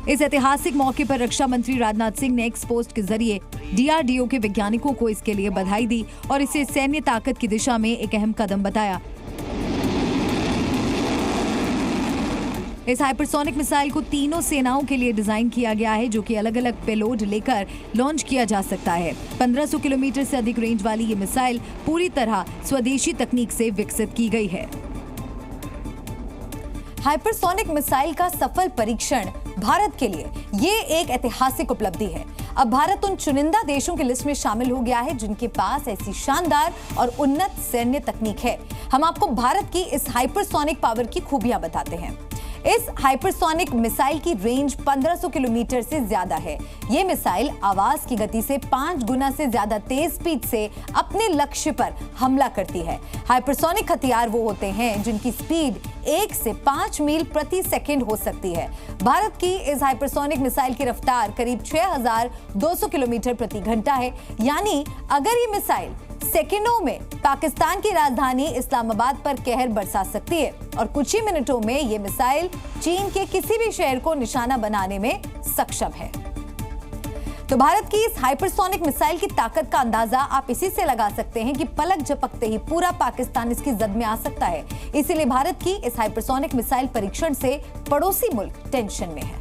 इस ऐतिहासिक मौके पर रक्षा मंत्री राजनाथ सिंह ने एक्स पोस्ट के जरिए डीआरडीओ के वैज्ञानिकों को इसके लिए बधाई दी और इसे सैन्य ताकत की दिशा में एक अहम कदम बताया। इस हाइपरसोनिक मिसाइल को तीनों सेनाओं के लिए डिजाइन किया गया है, जो कि अलग अलग पेलोड लेकर लॉन्च किया जा सकता है। 1500 किलोमीटर से अधिक रेंज वाली ये मिसाइल पूरी तरह स्वदेशी तकनीक से विकसित की गई है। हाइपरसोनिक मिसाइल का सफल परीक्षण भारत के लिए ये एक ऐतिहासिक उपलब्धि है। अब भारत उन चुनिंदा देशों की लिस्ट में शामिल हो गया है जिनके पास ऐसी शानदार और उन्नत सैन्य तकनीक है। हम आपको भारत की इस हाइपरसोनिक पावर की खूबियां बताते हैं। इस हाइपरसोनिक मिसाइल की रेंज 1500 किलोमीटर से ज्यादा है। ये मिसाइल आवाज की गति से 5 गुना से ज्यादा तेज स्पीड से अपने लक्ष्य पर हमला करती है। हाइपरसोनिक हथियार वो होते हैं जिनकी स्पीड 1 से 5 मील प्रति सेकंड हो सकती है। भारत की इस हाइपरसोनिक मिसाइल की रफ्तार करीब 6200 किलोमीटर प्रति घंटा है। यानी अगर ये मिसाइल सेकंडों में पाकिस्तान की राजधानी इस्लामाबाद पर कहर बरसा सकती है और कुछ ही मिनटों में ये मिसाइल चीन के किसी भी शहर को निशाना बनाने में सक्षम है। तो भारत की इस हाइपरसोनिक मिसाइल की ताकत का अंदाजा आप इसी से लगा सकते हैं कि पलक झपकते ही पूरा पाकिस्तान इसकी जद में आ सकता है। इसीलिए भारत की इस हाइपरसोनिक मिसाइल परीक्षण से पड़ोसी मुल्क टेंशन में है।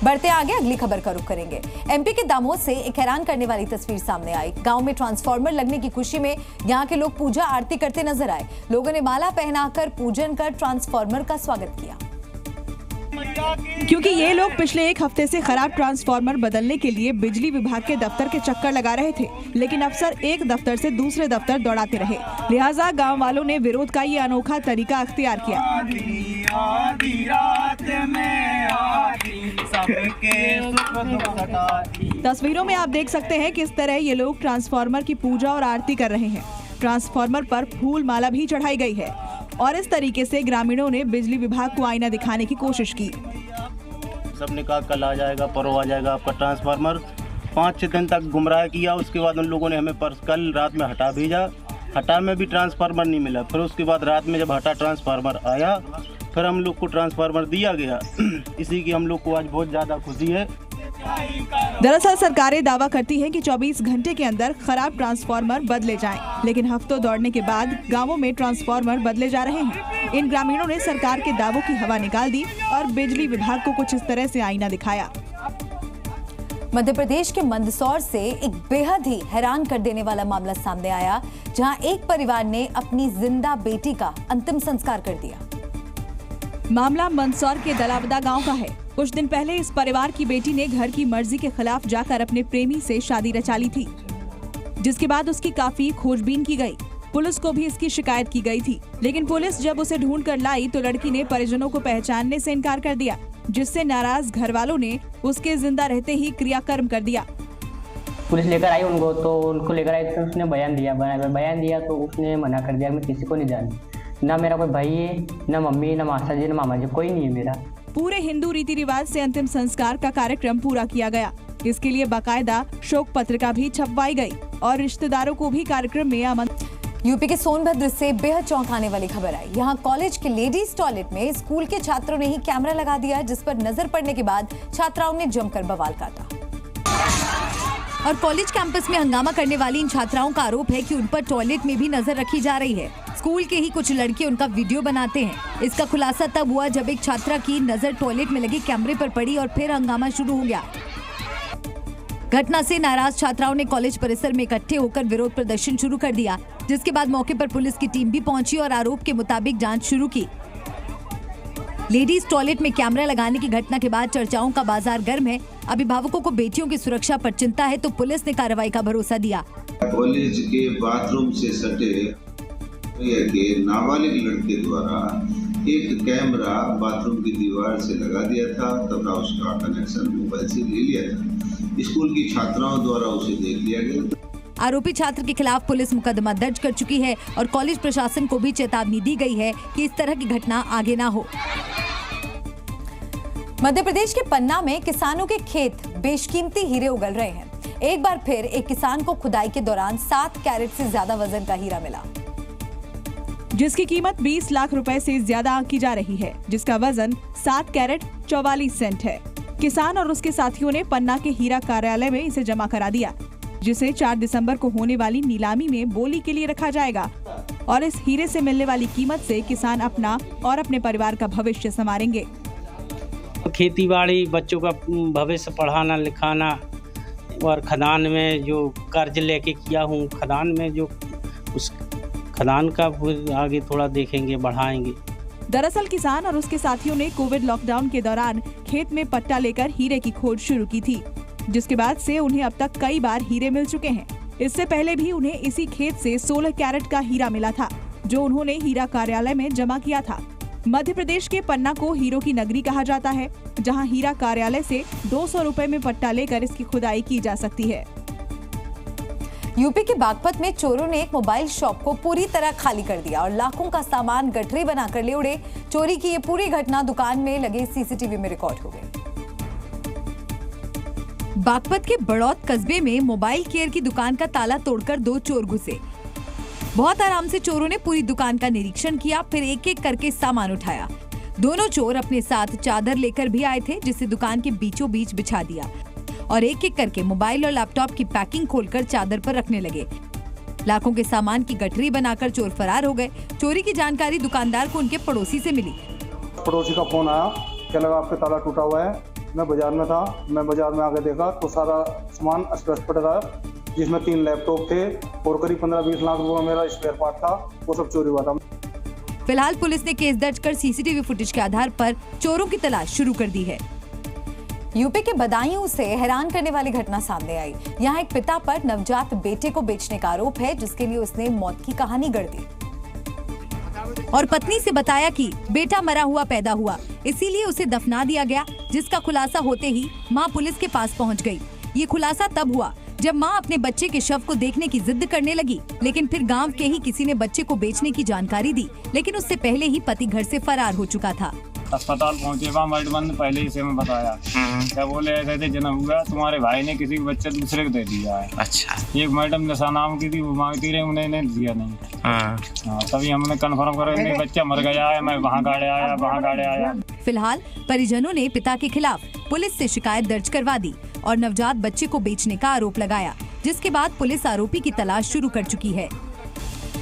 बढ़ते आगे अगली खबर का रुख करेंगे। एमपी के दामोद से एक हैरान करने वाली तस्वीर सामने आई। गांव में ट्रांसफार्मर लगने की खुशी में यहां के लोग पूजा आरती करते नजर आए। लोगों ने माला पहनाकर पूजन कर ट्रांसफार्मर का स्वागत किया। क्योंकि ये लोग पिछले एक हफ्ते से खराब ट्रांसफार्मर बदलने के लिए बिजली विभाग के दफ्तर के चक्कर लगा रहे थे, लेकिन अफसर एक दफ्तर से दूसरे दफ्तर दौड़ाते रहे। लिहाजा गांव वालों ने विरोध का ये अनोखा तरीका अख्तियार किया। तस्वीरों में आप देख सकते हैं किस तरह ये लोग ट्रांसफार्मर की पूजा और आरती कर रहे हैं। ट्रांसफार्मर पर फूल माला भी चढ़ाई गई है और इस तरीके से ग्रामीणों ने बिजली विभाग को आईना दिखाने की कोशिश की। सबने कहा कल आ जाएगा, परसों आ जाएगा आपका ट्रांसफार्मर। 5-6 दिन तक गुमराह किया। उसके बाद उन लोगों ने हमें कल रात में हटा भेजा। हटा में भी ट्रांसफार्मर नहीं मिला। फिर उसके बाद रात में जब हटा ट्रांसफार्मर आया, फिर हम लोग को ट्रांसफार्मर दिया गया। इसी की हम लोग को आज बहुत ज़्यादा खुशी है। दरअसल सरकारें दावा करती हैं कि 24 घंटे के अंदर खराब ट्रांसफार्मर बदले जाएं, लेकिन हफ्तों दौड़ने के बाद गांवों में ट्रांसफार्मर बदले जा रहे हैं। इन ग्रामीणों ने सरकार के दावों की हवा निकाल दी और बिजली विभाग को कुछ इस तरह से आईना दिखाया। मध्य प्रदेश के मंदसौर से एक बेहद ही हैरान कर देने वाला मामला सामने आया, जहां एक परिवार ने अपनी जिंदा बेटी का अंतिम संस्कार कर दिया। मामला मंदसौर के दलावदा गांव का है। कुछ दिन पहले इस परिवार की बेटी ने घर की मर्जी के खिलाफ जाकर अपने प्रेमी से शादी रचा ली थी, जिसके बाद उसकी काफी खोजबीन की गई। पुलिस को भी इसकी शिकायत की गई थी, लेकिन पुलिस जब उसे ढूंढ कर लाई तो लड़की ने परिजनों को पहचानने से इनकार कर दिया, जिससे नाराज घर वालों ने उसके जिंदा रहते ही क्रियाकर्म कर दिया। पुलिस लेकर आई उनको, तो उनको लेकर आई तो उसने बयान दिया तो उसने मना कर दिया, मैं किसी को नहीं जानती, ना मेरा कोई भाई है, ना मम्मी, ना मासा जी, ना मामा जी, कोई नहीं है मेरा। पूरे हिंदू रीति रिवाज से अंतिम संस्कार का कार्यक्रम पूरा किया गया। इसके लिए बाकायदा शोक पत्रिका भी छपवाई गई और रिश्तेदारों को भी कार्यक्रम में आमंत्रित। यूपी के सोनभद्र से बेहद चौंकाने वाली खबर आई। यहाँ कॉलेज के लेडीज टॉयलेट में स्कूल के छात्रों ने ही कैमरा लगा दिया, जिस पर नजर पड़ने के बाद छात्राओं ने जमकर बवाल काटा। और कॉलेज कैंपस में हंगामा करने वाली इन छात्राओं का आरोप है कि उन पर टॉयलेट में भी नजर रखी जा रही है। स्कूल के ही कुछ लड़के उनका वीडियो बनाते हैं। इसका खुलासा तब हुआ जब एक छात्रा की नजर टॉयलेट में लगे कैमरे पर पड़ी और फिर हंगामा शुरू हो गया। घटना से नाराज छात्राओं ने कॉलेज परिसर में इकट्ठे होकर विरोध प्रदर्शन शुरू कर दिया, जिसके बाद मौके पर पुलिस की टीम भी पहुंची और आरोप के मुताबिक जांच शुरू की। लेडीज टॉयलेट में कैमरा लगाने की घटना के बाद चर्चाओं का बाजार गर्म है। अभिभावकों को बेटियों की सुरक्षा पर चिंता है, तो पुलिस ने कार्रवाई का भरोसा दिया। कॉलेज के बाथरूम से सटे के नाबालिग लड़के द्वारा एक कैमरा बाथरूम की दीवार से लगा दिया था तथा उसका कनेक्शन मोबाइल से ले लिया था। स्कूल की छात्राओं द्वारा उसे देख लिया गया। आरोपी छात्र के खिलाफ पुलिस मुकदमा दर्ज कर चुकी है और कॉलेज प्रशासन को भी चेतावनी दी गई है कि इस तरह की घटना आगे ना हो। मध्य प्रदेश के पन्ना में किसानों के खेत बेशकीमती हीरे उगल रहे हैं। एक बार फिर एक किसान को खुदाई के दौरान 7 कैरेट से ज्यादा वजन का हीरा मिला, जिसकी कीमत 20 लाख रुपए से ज्यादा आंकी जा रही है, जिसका वजन 7 कैरेट 44 सेंट है। किसान और उसके साथियों ने पन्ना के हीरा कार्यालय में इसे जमा करा दिया, जिसे 4 दिसंबर को होने वाली नीलामी में बोली के लिए रखा जाएगा। और इस हीरे से मिलने वाली कीमत से किसान अपना और अपने परिवार का भविष्य संवारेंगे। खेती बाड़ी, बच्चों का भविष्य पढ़ाना लिखाना और खदान में जो कर्ज लेके किया हूँ, खदान में जो उस खदान का आगे थोड़ा देखेंगे, बढ़ाएंगे। दरअसल किसान और उसके साथियों ने कोविड लॉकडाउन के दौरान खेत में पट्टा लेकर हीरे की खोज शुरू की थी, जिसके बाद से उन्हें अब तक कई बार हीरे मिल चुके हैं। इससे पहले भी उन्हें इसी खेत से 16 कैरेट का हीरा मिला था, जो उन्होंने हीरा कार्यालय में जमा किया था। मध्य प्रदेश के पन्ना को हीरों की नगरी कहा जाता है, जहां हीरा कार्यालय से 200 रुपए में पट्टा लेकर इसकी खुदाई की जा सकती है। यूपी के बागपत में चोरों ने एक मोबाइल शॉप को पूरी तरह खाली कर दिया और लाखों का सामान गठरी बनाकर ले उड़े। चोरी की ये पूरी घटना दुकान में लगे सीसीटीवी में रिकॉर्ड हो गई। बागपत के बड़ौत कस्बे में मोबाइल केयर की दुकान का ताला तोड़कर 2 चोर घुसे। बहुत आराम से चोरों ने पूरी दुकान का निरीक्षण किया, फिर एक एक करके सामान उठाया। दोनों चोर अपने साथ चादर लेकर भी आए थे, जिसे दुकान के बीचों बीच बिछा दिया और एक एक करके मोबाइल और लैपटॉप की पैकिंग खोलकर चादर पर रखने लगे। लाखों के सामान की गठरी बनाकर चोर फरार हो गए। चोरी की जानकारी दुकानदार को उनके पड़ोसी से मिली। पड़ोसी का फोन आया, क्या लगा आपके ताला टूटा हुआ है। मैं बाजार में था, मैं बाजार में आके देखा तो सारा सामान अस्त-व्यस्त पड़ा था, जिसमें 3 लैपटॉप थे और करीब 15-20 लाख रुपए मेरा स्पेयर पार्ट था, वो सब चोरी हुआ था। फिलहाल पुलिस ने केस दर्ज कर सीसीटीवी फुटेज के आधार पर चोरों की तलाश शुरू कर दी है। यूपी के बदायूं से हैरान करने वाली घटना सामने आई। यहाँ एक पिता पर नवजात बेटे को बेचने का आरोप है, जिसके लिए उसने मौत की कहानी गढ़ दी और पत्नी से बताया कि बेटा मरा हुआ पैदा हुआ, इसीलिए उसे दफना दिया गया, जिसका खुलासा होते ही मां पुलिस के पास पहुंच गई। ये खुलासा तब हुआ जब मां अपने बच्चे के शव को देखने की जिद करने लगी, लेकिन फिर गांव के ही किसी ने बच्चे को बेचने की जानकारी दी, लेकिन उससे पहले ही पति घर से फरार हो चुका था। अस्पताल पहुंचे, वहाँ मैडम ने पहले ही से मैं बताया, क्या बोले ऐसे जन्म हुआ, तुम्हारे भाई ने किसी बच्चे दूसरे को दे दिया है। अच्छा। एक मैडम निशा नाम की थी, वो मांगती रही, उन्हें दिया नहीं। हाँ, तभी हमने कंफर्म करा बच्चा मर गया है, मैं वहाँ गाड़े आया। फिलहाल परिजनों ने पिता के खिलाफ पुलिस से शिकायत दर्ज करवा दी और नवजात बच्चे को बेचने का आरोप लगाया, जिसके बाद पुलिस आरोपी की तलाश शुरू कर चुकी है।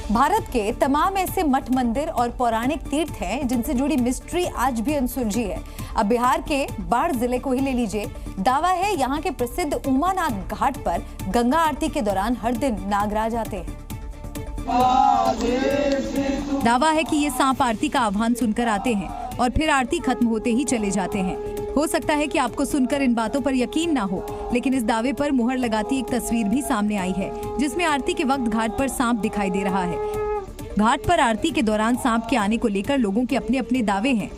भारत के तमाम ऐसे मठ मंदिर और पौराणिक तीर्थ हैं जिनसे जुड़ी मिस्ट्री आज भी अनसुलझी है। अब बिहार के बाढ़ जिले को ही ले लीजिए। दावा है यहाँ के प्रसिद्ध उमानाथ घाट पर गंगा आरती के दौरान हर दिन नागराज आते हैं। दावा है कि ये सांप आरती का आह्वान सुनकर आते हैं और फिर आरती खत्म होते ही चले जाते हैं। हो सकता है कि आपको सुनकर इन बातों पर यकीन ना हो, लेकिन इस दावे पर मुहर लगाती एक तस्वीर भी सामने आई है, जिसमें आरती के वक्त घाट पर सांप दिखाई दे रहा है। घाट पर आरती के दौरान सांप के आने को लेकर लोगों के अपने अपने दावे हैं।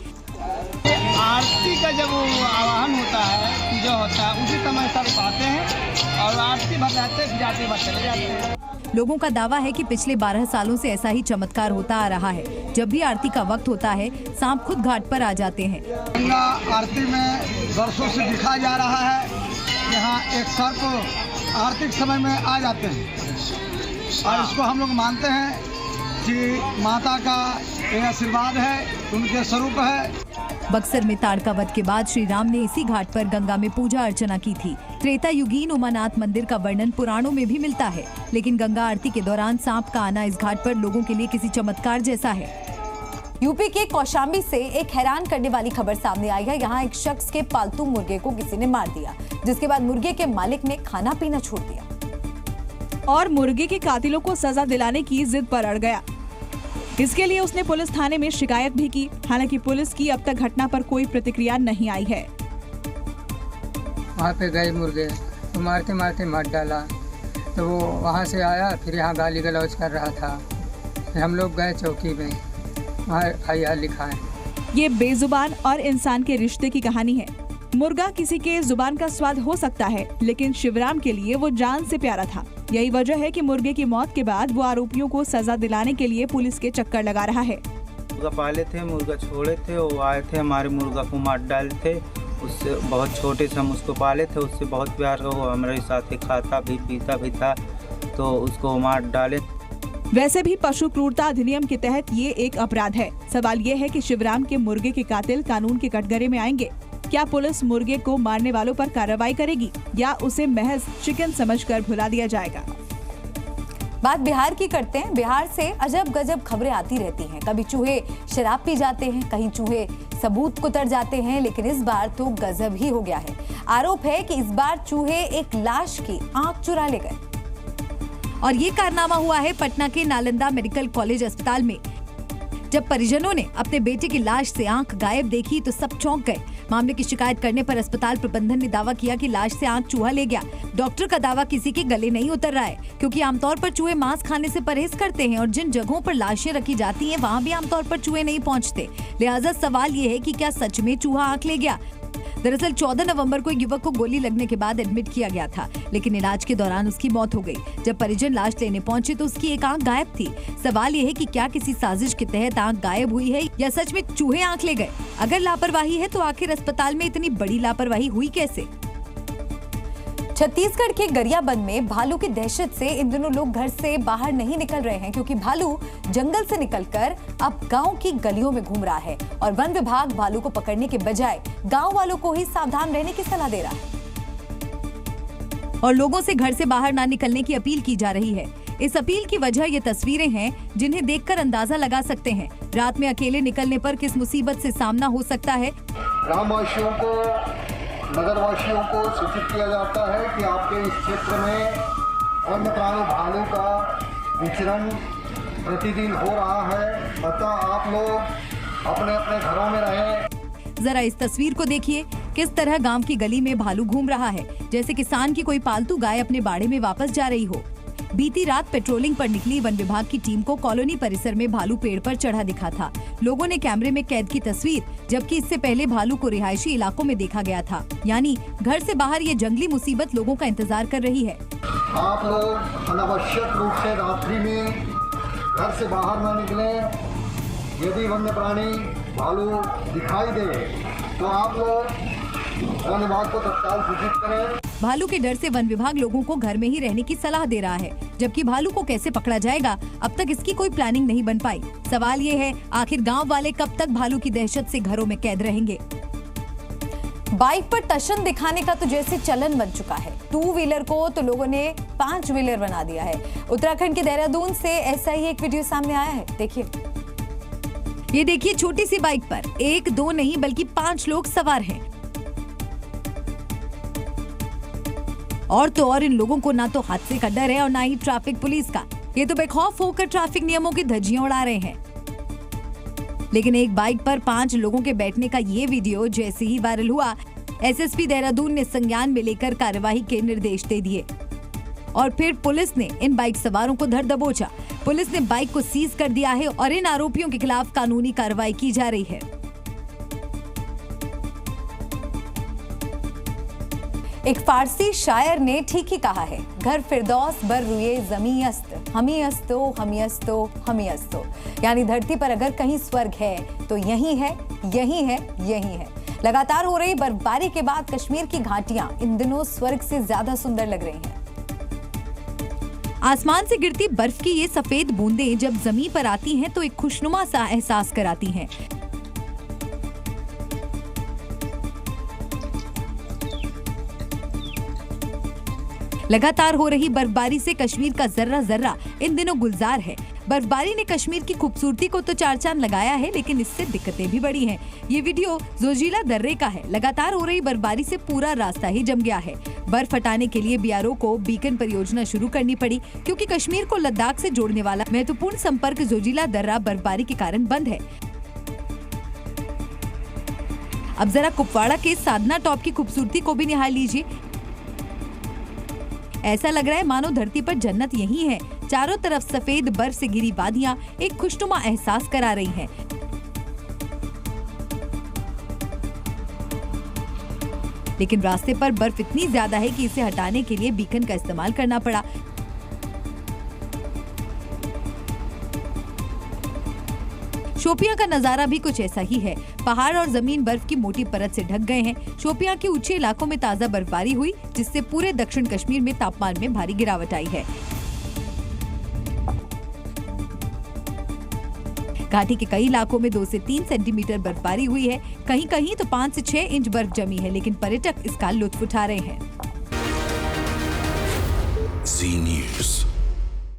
आरती का जब आह्वान होता है, पूजा होता है, उसी समय सब आते हैं और आरती भरते जाते चले जाते हैं। लोगों का दावा है कि पिछले 12 सालों से ऐसा ही चमत्कार होता आ रहा है। जब भी आरती का वक्त होता है, सांप खुद घाट पर आ जाते हैं। गंगा आरती में वर्षों से दिखा जा रहा है, यहाँ एक सर्प आरती के समय में आ जाते हैं और इसको हम लोग मानते हैं कि माता का ये आशीर्वाद है, उनके स्वरूप है। बक्सर में ताड़का वध के बाद श्री राम ने इसी घाट पर गंगा में पूजा अर्चना की थी। त्रेता युगीन उमानाथ मंदिर का वर्णन पुराणों में भी मिलता है, लेकिन गंगा आरती के दौरान सांप का आना इस घाट पर लोगों के लिए किसी चमत्कार जैसा है। यूपी के कौशाम्बी से एक हैरान करने वाली खबर सामने आई है। यहाँ एक शख्स के पालतू मुर्गे को किसी ने मार दिया, जिसके बाद मुर्गे के मालिक ने खाना पीना छोड़ दिया और मुर्गे के कातिलों को सजा दिलाने की जिद पर अड़ गया। इसके लिए उसने पुलिस थाने में शिकायत भी की। हालांकि पुलिस की अब तक घटना पर कोई प्रतिक्रिया नहीं आई है। वहाँ पे गए मुर्गे तो मारते मारते मार डाला, तो वो वहाँ से आया, फिर यहाँ गाली गलौज कर रहा था। फिर हम लोग गए चौकी में, वहाँ FIR लिखा है। ये बेजुबान और इंसान के रिश्ते की कहानी है। मुर्गा किसी के जुबान का स्वाद हो सकता है, लेकिन शिवराम के लिए वो जान से प्यारा था। यही वजह है कि मुर्गे की मौत के बाद वो आरोपियों को सजा दिलाने के लिए पुलिस के चक्कर लगा रहा है। मुर्गा पाले थे, मुर्गा छोड़े थे, वो आए थे, हमारे मुर्गा को मार डाले थे। उससे बहुत छोटे से हम उसको पाले थे, उससे बहुत प्यार का, वो हमारे साथ खाता भी पीता भी था, तो उसको मार डाले। वैसे भी पशु क्रूरता अधिनियम के तहत ये एक अपराध है। सवाल ये है कि शिवराम के मुर्गे के कातिल कानून के कटघरे में आएंगे। क्या पुलिस मुर्गे को मारने वालों पर कार्रवाई करेगी या उसे महज चिकन समझकर भुला दिया जाएगा? बात बिहार की करते हैं। बिहार से अजब गजब खबरें आती रहती हैं। कभी चूहे शराब पी जाते हैं, कहीं चूहे सबूत कुतर जाते हैं, लेकिन इस बार तो गजब ही हो गया है। आरोप है कि इस बार चूहे एक लाश की आंख चुरा ले गए। और ये कारनामा हुआ है पटना के नालंदा मेडिकल कॉलेज अस्पताल में। जब परिजनों ने अपने बेटे की लाश से आंख गायब देखी तो सब चौंक गए। मामले की शिकायत करने पर अस्पताल प्रबंधन ने दावा किया कि लाश से आंख चूहा ले गया। डॉक्टर का दावा किसी के गले नहीं उतर रहा है, क्योंकि आमतौर पर चूहे मांस खाने से परहेज करते हैं और जिन जगहों पर लाशें रखी जाती हैं वहां भी आमतौर पर चूहे नहीं पहुंचते। लिहाजा सवाल ये है कि क्या सच में चूहा आंख ले गया। दरअसल 14 नवंबर को एक युवक को गोली लगने के बाद एडमिट किया गया था, लेकिन इलाज के दौरान उसकी मौत हो गई। जब परिजन लाश लेने पहुंचे तो उसकी एक आंख गायब थी। सवाल ये है कि क्या किसी साजिश के तहत आंख गायब हुई है या सच में चूहे आंख ले गए। अगर लापरवाही है तो आखिर अस्पताल में इतनी बड़ी लापरवाही हुई कैसे। छत्तीसगढ़ के गरियाबंद में भालू की दहशत से इन दिनों लोग घर से बाहर नहीं निकल रहे हैं, क्योंकि भालू जंगल से निकलकर अब गांव की गलियों में घूम रहा है और वन विभाग भालू को पकड़ने के बजाय गांव वालों को ही सावधान रहने की सलाह दे रहा है और लोगों से घर से बाहर ना निकलने की अपील की जा रही है। इस अपील की वजह ये तस्वीरें हैं जिन्हें देखकर अंदाजा लगा सकते हैं रात में अकेले निकलने पर किस मुसीबत से सामना हो सकता है। ग्रामवासियों को, नगरवासियों को सूचित किया जाता है कि आपके इस क्षेत्र में वन्य प्राणी भालू का विचरण प्रतिदिन हो रहा है, अतः आप लोग अपने अपने घरों में रहें। जरा इस तस्वीर को देखिए, किस तरह गांव की गली में भालू घूम रहा है, जैसे किसान की कोई पालतू गाय अपने बाड़े में वापस जा रही हो। बीती रात पेट्रोलिंग पर निकली वन विभाग की टीम को कॉलोनी परिसर में भालू पेड़ पर चढ़ा दिखा था। लोगों ने कैमरे में कैद की तस्वीर, जबकि इससे पहले भालू को रिहायशी इलाकों में देखा गया था। यानी घर से बाहर ये जंगली मुसीबत लोगों का इंतजार कर रही है। आप लोग अनावश्यक रूप से रात्रि में घर से बाहर न निकलें। यदि वन्य प्राणी भालू दिखाई दे तो आप लोग वन विभाग को तत्काल सूचित करें। भालू के डर से वन विभाग लोगों को घर में ही रहने की सलाह दे रहा है, जबकि भालू को कैसे पकड़ा जाएगा अब तक इसकी कोई प्लानिंग नहीं बन पाई। सवाल ये है, आखिर गांव वाले कब तक भालू की दहशत से घरों में कैद रहेंगे। बाइक पर टशन दिखाने का तो जैसे चलन बन चुका है। 2 व्हीलर को तो लोगों ने 5 व्हीलर बना दिया है। उत्तराखंड के देहरादून से ऐसा ही एक वीडियो सामने आया है, देखिए। ये देखिए, छोटी सी बाइक पर 1, 2 नहीं बल्कि 5 लोग सवार हैं। और तो और इन लोगों को ना तो हादसे का डर है और ना ही ट्रैफिक पुलिस का। ये तो बेखौफ होकर ट्रैफिक नियमों की धज्जियां उड़ा रहे हैं। लेकिन एक बाइक पर 5 लोगों के बैठने का ये वीडियो जैसे ही वायरल हुआ, एसएसपी देहरादून ने संज्ञान में लेकर कार्यवाही के निर्देश दे दिए और फिर पुलिस ने इन बाइक सवारों को धर दबोचा। पुलिस ने बाइक को सीज कर दिया है और इन आरोपियों के खिलाफ कानूनी कार्रवाई की जा रही है। एक फारसी शायर ने ठीक ही कहा है, घर फिरदौस बर रुए ज़मीं अस्त, हमी अस्तो हमी अस्तो हमी अस्तो। यानी धरती पर अगर कहीं स्वर्ग है तो यही है, यही है, यही है। लगातार हो रही बर्फबारी के बाद कश्मीर की घाटियां इन दिनों स्वर्ग से ज्यादा सुंदर लग रही हैं। आसमान से गिरती बर्फ की ये सफेद बूंदें जब जमीन पर आती हैं तो एक खुशनुमा सा एहसास कराती हैं। लगातार हो रही बर्फबारी से कश्मीर का जर्रा जर्रा इन दिनों गुलजार है। बर्फबारी ने कश्मीर की खूबसूरती को तो 4 चांद लगाया है, लेकिन इससे दिक्कतें भी बढ़ी हैं। ये वीडियो जोजिला दर्रे का है। लगातार हो रही बर्फबारी से पूरा रास्ता ही जम गया है। बर्फ हटाने के लिए बीआरओ को बीकन परियोजना शुरू करनी पड़ी, क्योंकि कश्मीर को लद्दाख से जोड़ने वाला महत्वपूर्ण संपर्क जोजिला दर्रा बर्फबारी के कारण बंद है। अब जरा कुपवाड़ा के साधना टॉप की खूबसूरती को भी निहार लीजिए। ऐसा लग रहा है मानो धरती पर जन्नत यही है। चारों तरफ सफेद बर्फ से घिरी वादियां एक खुशनुमा एहसास करा रही हैं। लेकिन रास्ते पर बर्फ इतनी ज्यादा है कि इसे हटाने के लिए बीकन का इस्तेमाल करना पड़ा। शोपियां का नजारा भी कुछ ऐसा ही है। पहाड़ और जमीन बर्फ की मोटी परत से ढक गए हैं। शोपियां के ऊंचे इलाकों में ताजा बर्फबारी हुई, जिससे पूरे दक्षिण कश्मीर में तापमान में भारी गिरावट आई है। घाटी के कई इलाकों में 2 से 3 सेंटीमीटर बर्फबारी हुई है। कहीं कहीं तो 5 से 6 इंच बर्फ जमी है, लेकिन पर्यटक इसका लुत्फ उठा रहे हैं। Zee News।